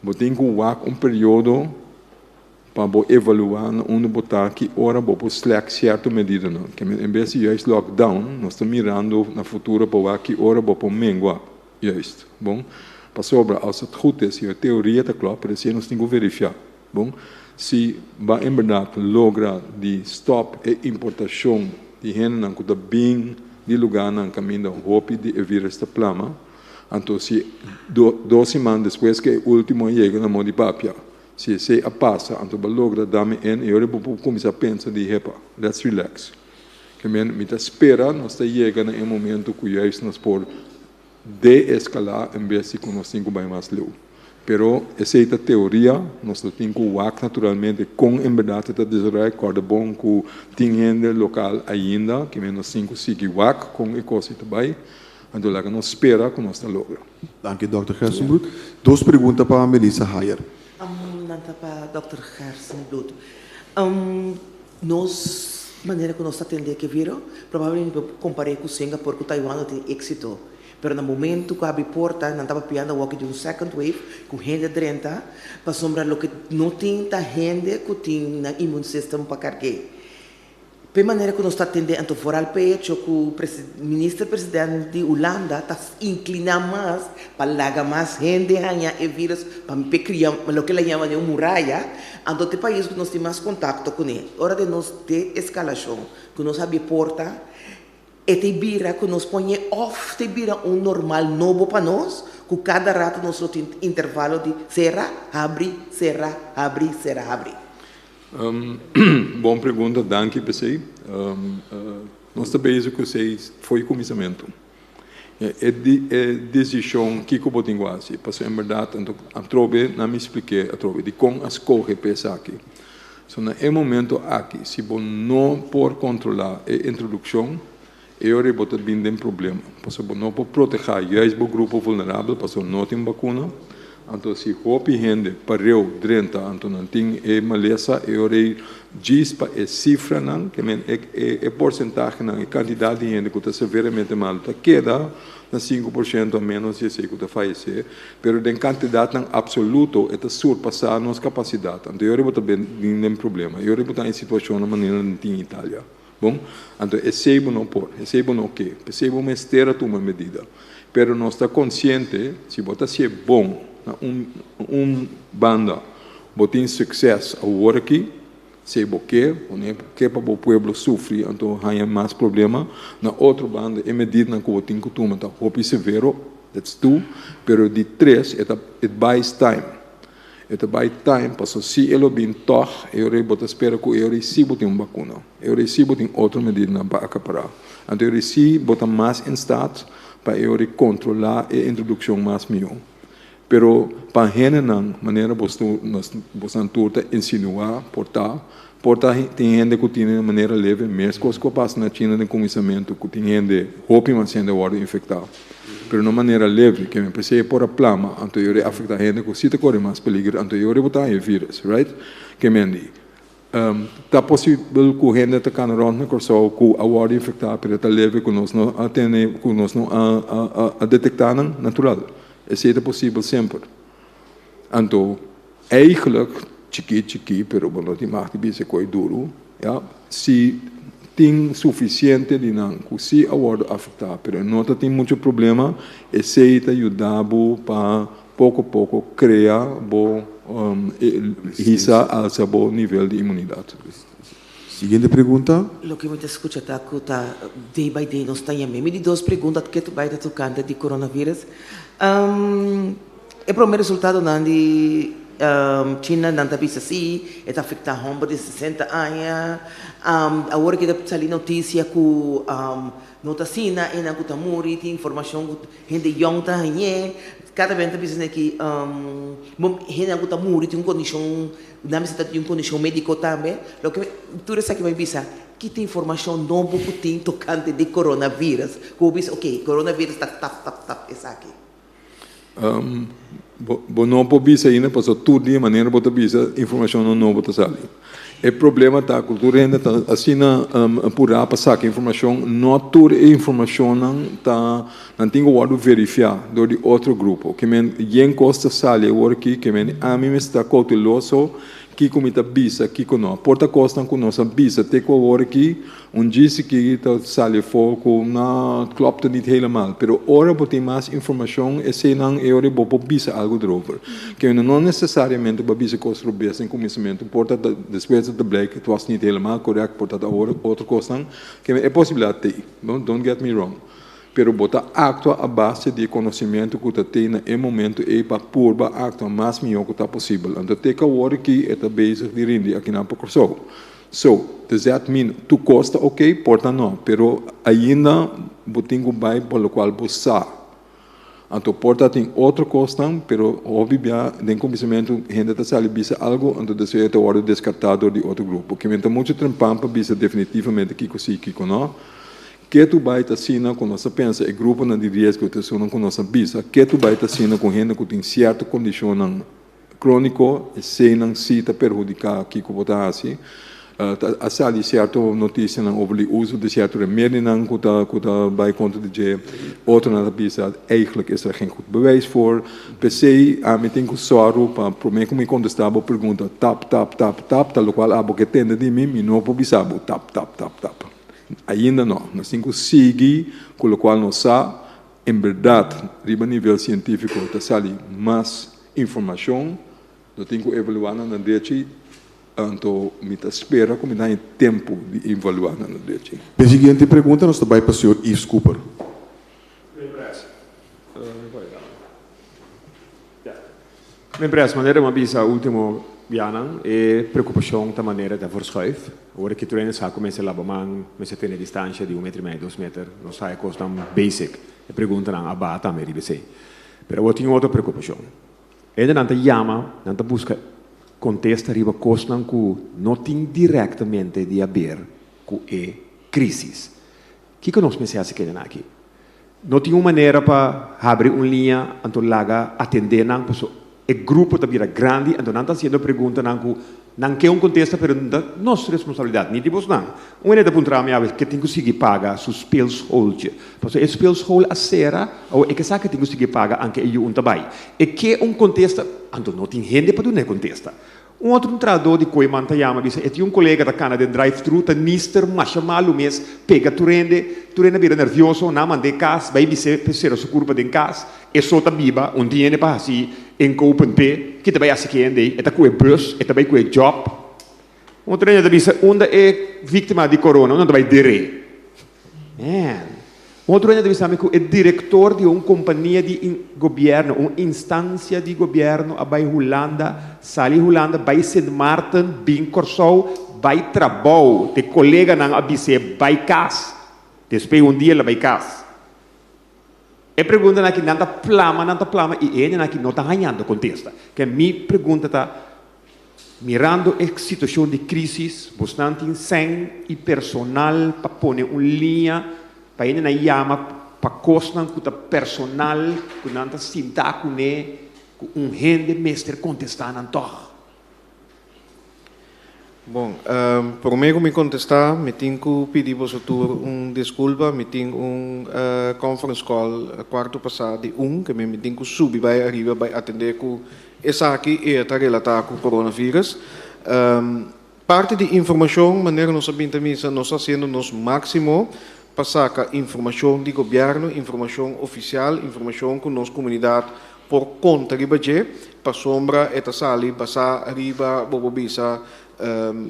você tem que ter período para evaluar onde botar que hora você select certa medida não. Que em vez de juist lockdown, nós estamos mirando na futura para que hora você mengua. Juist, bom. Para sobra, als het goed is, je theorie te kloppen, dus je nog niet verificar, bom. Se vai em verdade logra de stop e importação de gente não cuida bem de lugar não caminho da roupa de vírus da plama, então se 2 semanas depois que o último chega na mão de papia, se se a passa, então vai logra dar-me e eu vou começar a pensar de repa, let's relax. Que me está esperando, nós está chegando em momento que juist nós por de escalar em vez de que nós temos bem mais leu. Pero essa é a teoria, nós temos que work naturalmente com em verdade a desenvolver corda bom com tem gente local ainda que nós temos que seguir work com a coisa também, então lá que nós espera que nós está logra. Dank u, Dr. Gersenbloed. 2 perguntas para Melissa Hayer. Nanta para Dr. Gersenbloed. Nós maneira que nós atendemos que viram, provavelmente comparei com Singapura, com Taiwan não tem êxito. Pero no momento que abre porta, não estava piando o de second wave, com gente dentro, para sombrar lo que não tem da gente que tem no immune system para carregar. De maneira que nós está atendendo, então fora o pecho, que o ministro-presidente de Holanda está inclinando mais para largar mais gente ganhar e vírus para criar o que ele chama de uma muralha, então o país que nós temos mais contato com ele. Hora de nós ter escalação, que nós abre porta, e te bira que nos põe off, te bira normal novo para nós, que cada rato nós temos intervalo de serra, abre, serra, abre, serra, abre. Boa pergunta, danke, PC. Nós também que vocês foi começamento. É decisão que eu tenho quase, porque em verdade, a trobe não me expliquei, a trobe de como as corre pensa aqui. So, no momento aqui, se você não pode controlar a introdução, eu vou ter bem problema. Porque não pode proteger juist o grupo vulnerável, porque não tem vacuna. Então, se hopi gente pareu 30, então não tem maleza, orei diz para cifra não, que é porcentagem não, é quantidade de gente que está severamente mal, tá queda na 5% a menos de que está falecer, pero de quantidade não absoluto está surpassar nossa capacidade. Então, eu vou também nenhum problema. Eu vou estar em situação na maneira que tem em Itália. Bom, então esse não pode, esse não quer, esse é esteira uma medida. Pero nós está consciente, se botar ser bom banda botin sucesso agora aqui se boque que para o povo sofre então há mais problema na outra banda é medida na que botin costuma tá hopi severo that's two pero de três it buys time para se ele bem toch eu botar espera que eu recebo tem vacuna eu recebo tem outra medida na para acaparar então eu recebo botar mais em estado para eu controlar a introdução mais melhor. Pero para gente não, maneira você turta insinuar, portar tem gente que tem de maneira leve, mesmo coisas que passam na China de conhecimento, que tem gente roupa mas sendo agora infectado. Pero de maneira leve, que me precisa por a plama, então eu afeta gente que se corre mais peligro, então eu botar o vírus, right? Que me diz. Tá possível que a gente está canarão na corção que a hora infectada, pero está leve que nós não atende, que nós não a detectar natural. Isso é possível sempre. Então, eigenlijk, chiqui, pero não tem mais de ser coisa duro, ja? Se tem suficiente de não, se a hora afetar, pero não tem muito problema, isso é ajudar para pouco a pouco criar bom alza bom nível de imunidade. Seguinte pergunta. Lo que me escucha está day by day nos está llamando. Me di duas perguntas que tu vai estar tocando de coronavírus. O primeiro resultado não de China não está vista assim, está afetando homem de 60 anos. Agora que está saindo notícia que não está assim, e não está morrendo, tem informação que gente young está aí. Cada vez está dizendo que gente não está morrendo, tem uma condição, não está tem uma condição médica também. Lo que tu resta que vai dizer que tem informação nova que tem tocante de coronavírus. Que diz, ok, coronavírus está tap, isso aqui. Não pode dizer ainda, porque tudo de maneira pode dizer informação não pode sair. O problema está a cultura ainda está assim por a passar que informação não toda a informação não tem que verificar do outro grupo que men yen costa sale agora que men a mim está cauteloso que comita bisa que não porta costa com nossa bisa te que agora que disse que está sale foco na klopt niet helemaal pero ora tem mais informação e se não é hora bobo bisa algo drover que não necessariamente para bisa costa bisa em conhecimento porta depois de black it was niet helemaal correct porta agora outro costa que é possibilidade don't get me wrong pero botar actua a base de conhecimento que você tem no momento e para pôr actua mais melhor que está possível. Então, tem que agora que está bezig de render aqui na Pocorsou. So, does that mean tu costa ok? Porta não, pero ainda você tem que vai para o qual você então, porta tem outro costa, pero óbvio, tem conhecimento, a gente está saindo bisa algo, então você está agora descartado de outro grupo. Porque tem muito trampampa bisa definitivamente que não. Que tu vai estar sendo com nossa pensa e grupo na de risco que tu com nossa bisa que tu vai estar sendo com gente que tem certa condição crônico e se não se está perjudicar aqui que botar assim a sali certa notícia sobre o uso de certo remédio não que tá vai contra de outro na bisa eigenlijk is geen goed bewijs voor PC a mim tem que soro para prometer como contestar a pergunta tap tal qual a que tende de mim não pode saber tap ainda não, nós temos que seguir com o qual nós sabemos, em verdade, a nível científico, está ali mais informação, nós temos que evaluar na direita, então, me espera que me dá tempo de evaluar na direita. A seguinte pergunta, nós também para o senhor Yves Cooper. Me parece maneira uma bisa último Bianan e preocupação da maneira de verschuif. Agora que treinen já começa a lavar mas tem a distância de 1,5 metro, 2 metros, não sai costa basic. E pergunta a bata me ribe sei. Pero eu tenho outra preocupação. Ele não chama, não busca contesta riba costa que não tem diretamente de a ver com a crise. Que nós pensamos que aqui? Não tem uma maneira para abrir uma linha, então laga atender não pessoa El grupo está grande, y no está haciendo preguntas, não que contesta a pergunta, nossa responsabilidade, nem de vos não. Uma da puntra me aves que tem que conseguir pagar sus spelshole. Porque esse spelshole a será, ou é que sabe que tem que conseguir pagar anche eu também. E que contesta, ando não tem gente para não contesta. Outro tradutor de Coiman Tayama disse, e tinha colega da cana de drive-thru, tá Mr. Machamalo mês, pega tu rende vira nervioso, não mande cas, vai dizer pessoa sua curva de cas, e só tá biba, dia para assim, em open pay, que também assim que ande, e tá com o bus, e também com o job. Outro ainda disse, onde é vítima de corona, onde vai dire. Outro ainda disse que é diretor de uma companhia de governo, uma instância de governo, vai Holanda, sali Holanda, vai Sint Maarten, bem Corsou, vai trabalho, de colega não abise, vai casa. Depois dia ela vai casa. E pergunta aqui, não está plama, e ele aqui não está ganhando, contesta. Que me pergunta está, mirando a situação de crise, bastante sem e personal para pôr uma linha, para ele na chama, para costar com o personal, que não está sentado com ele, com gente mestre contestando então. Bom, por mim me contestar, me tenho que pedir você desculpa, me tenho conference call quarto passado de que me tenho que subir para arriba para atender com essa aqui e está relatada com o coronavírus. Parte de informação, maneira nós sabemos também, nós fazendo nosso máximo para sacar informação de governo, informação oficial, informação com nossa comunidade por conta de budget, para sombra, eta sali, passar arriba, bobobisa,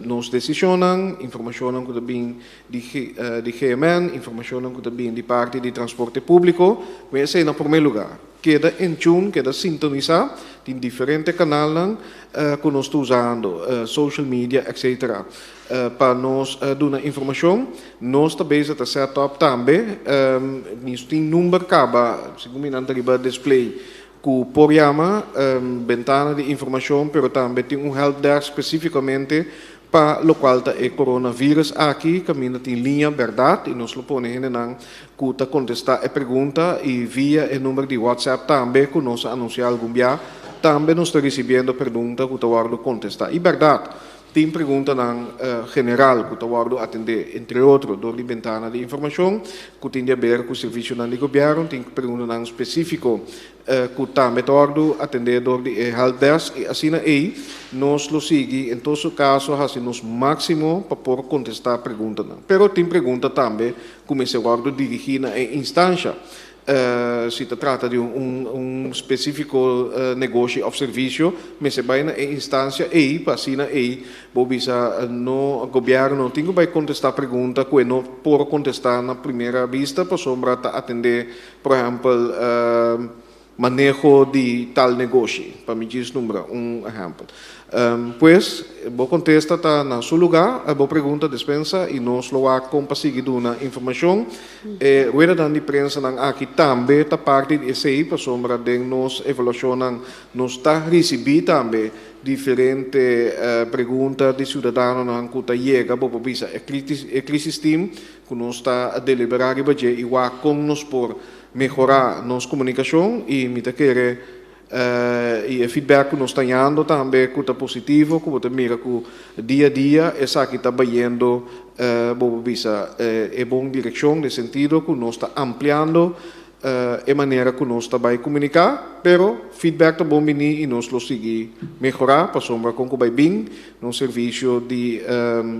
nos decisionan, informação que também de GMN, informação que também de parte de transporte público, mas esse é no primeiro lugar. Queda em tune, queda sintonizar, tem diferentes canais que nós estamos usando, social media, etc. Para nós dar informação, nós também estamos setup também, nós temos número caba, segundo me arriba display, que por llama ventana de informação, pero também tem helpdesk especificamente para o qual está o coronavírus aqui, caminha tem linha verdade, e nós lo ponemos na que contestar a pergunta e via o número de WhatsApp também, que nós anunciar algum dia, também nós estamos recebendo pergunta que está contestar. E verdade, tem pergunta general que está atender, entre outros, door de ventana de informação, que tem a ver com o serviço de governo, tem pergunta específico que também está atender door de helpdesk, e assim aí, nós lo seguimos, em todo caso, fazemos máximo para poder contestar a pergunta. Pero tem pergunta também, como se guarda dirigir na instância. Se trata de específico negócio ou serviço, mas se vai na instância aí, passina aí, bobisa no governo não tem que contestar pergunta que não por contestar na primeira vista, para sombra atender, por exemplo, manejo de tal negócio, para me dizer número, exemplo. Pues, vou contestar tá na seu lugar, vou pergunta dispensa e nós lo vamos conseguir uma informação. Rueda da imprensa aqui também tá parte de esse para sombra de nós avaliação nós está recebendo também diferentes perguntas de cidadãos que está chega para visa a crise team que nós está a deliberar e budget e com nós por melhorar nossa comunicação e me tá querer e o feedback que nós estamos dando também que está positivo, que você mira que dia a dia essa aqui está vendo é boa direção, no sentido que nós está ampliando a maneira que nós está comunicar, pero feedback está bom e nós lo seguir melhorar, para sombra com que vai bem no serviço de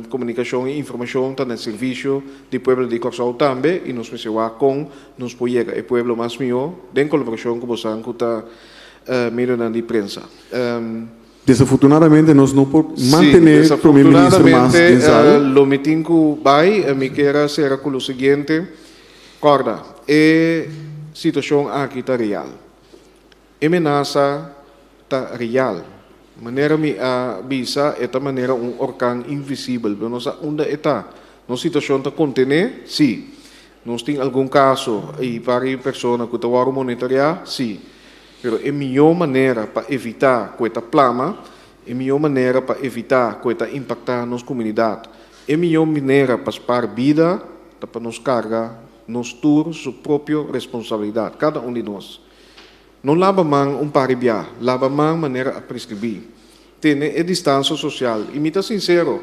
comunicação e informação, está no serviço do povo de Corsou também, e nós precisamos com nos projetos o povo mais melhor, em colaboração com você que está meio na imprensa. Desafortunadamente, nós não podemos manter o primeiro-ministro mais densal. Lo meeting que vai, me quero ser com o seguinte, corda, a situação aqui está real. A ameaça está real. A maneira me avisa é da maneira orcão invisível. Nós onde está? Nossa situação está contener? Sim. Nós temos algum caso e para pessoa que está a monitorar? Sim. Pero a melhor maneira para evitar que esta plama, a melhor maneira para evitar que esta impactar nossa comunidade, a melhor maneira para spar vida, para nos carregar, nos tur sua própria responsabilidade, cada de nós. não lava man paribia, lava man maneira a prescrever. Tem a distância social. E me tá sincero,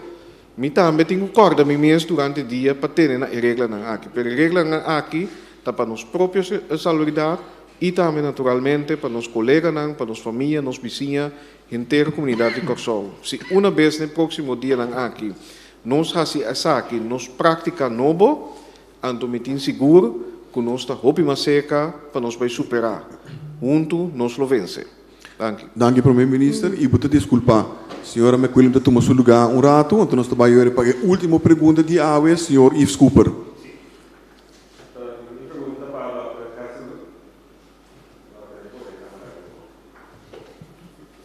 me também tenho corda me mesmo durante o dia para ter a regra na aqui. Pero a regra na aqui tá para nós próprios salubridade e também naturalmente para nos colegas, para nos família, nos vizinhos, inteira comunidade de Corsol. Se uma vez no próximo dia na aqui, nós fazemos aqui, nós pratica novo, então me tenho seguro que nós está roupa mais seca para nós vai superar. Junto nós lo vence. Danke. Danke, primeiro-ministro. E vou te desculpar. Senhora McWilliam, tomou seu lugar rato, então nós trabalhamos para a última pergunta de AWE, senhor Yves Cooper.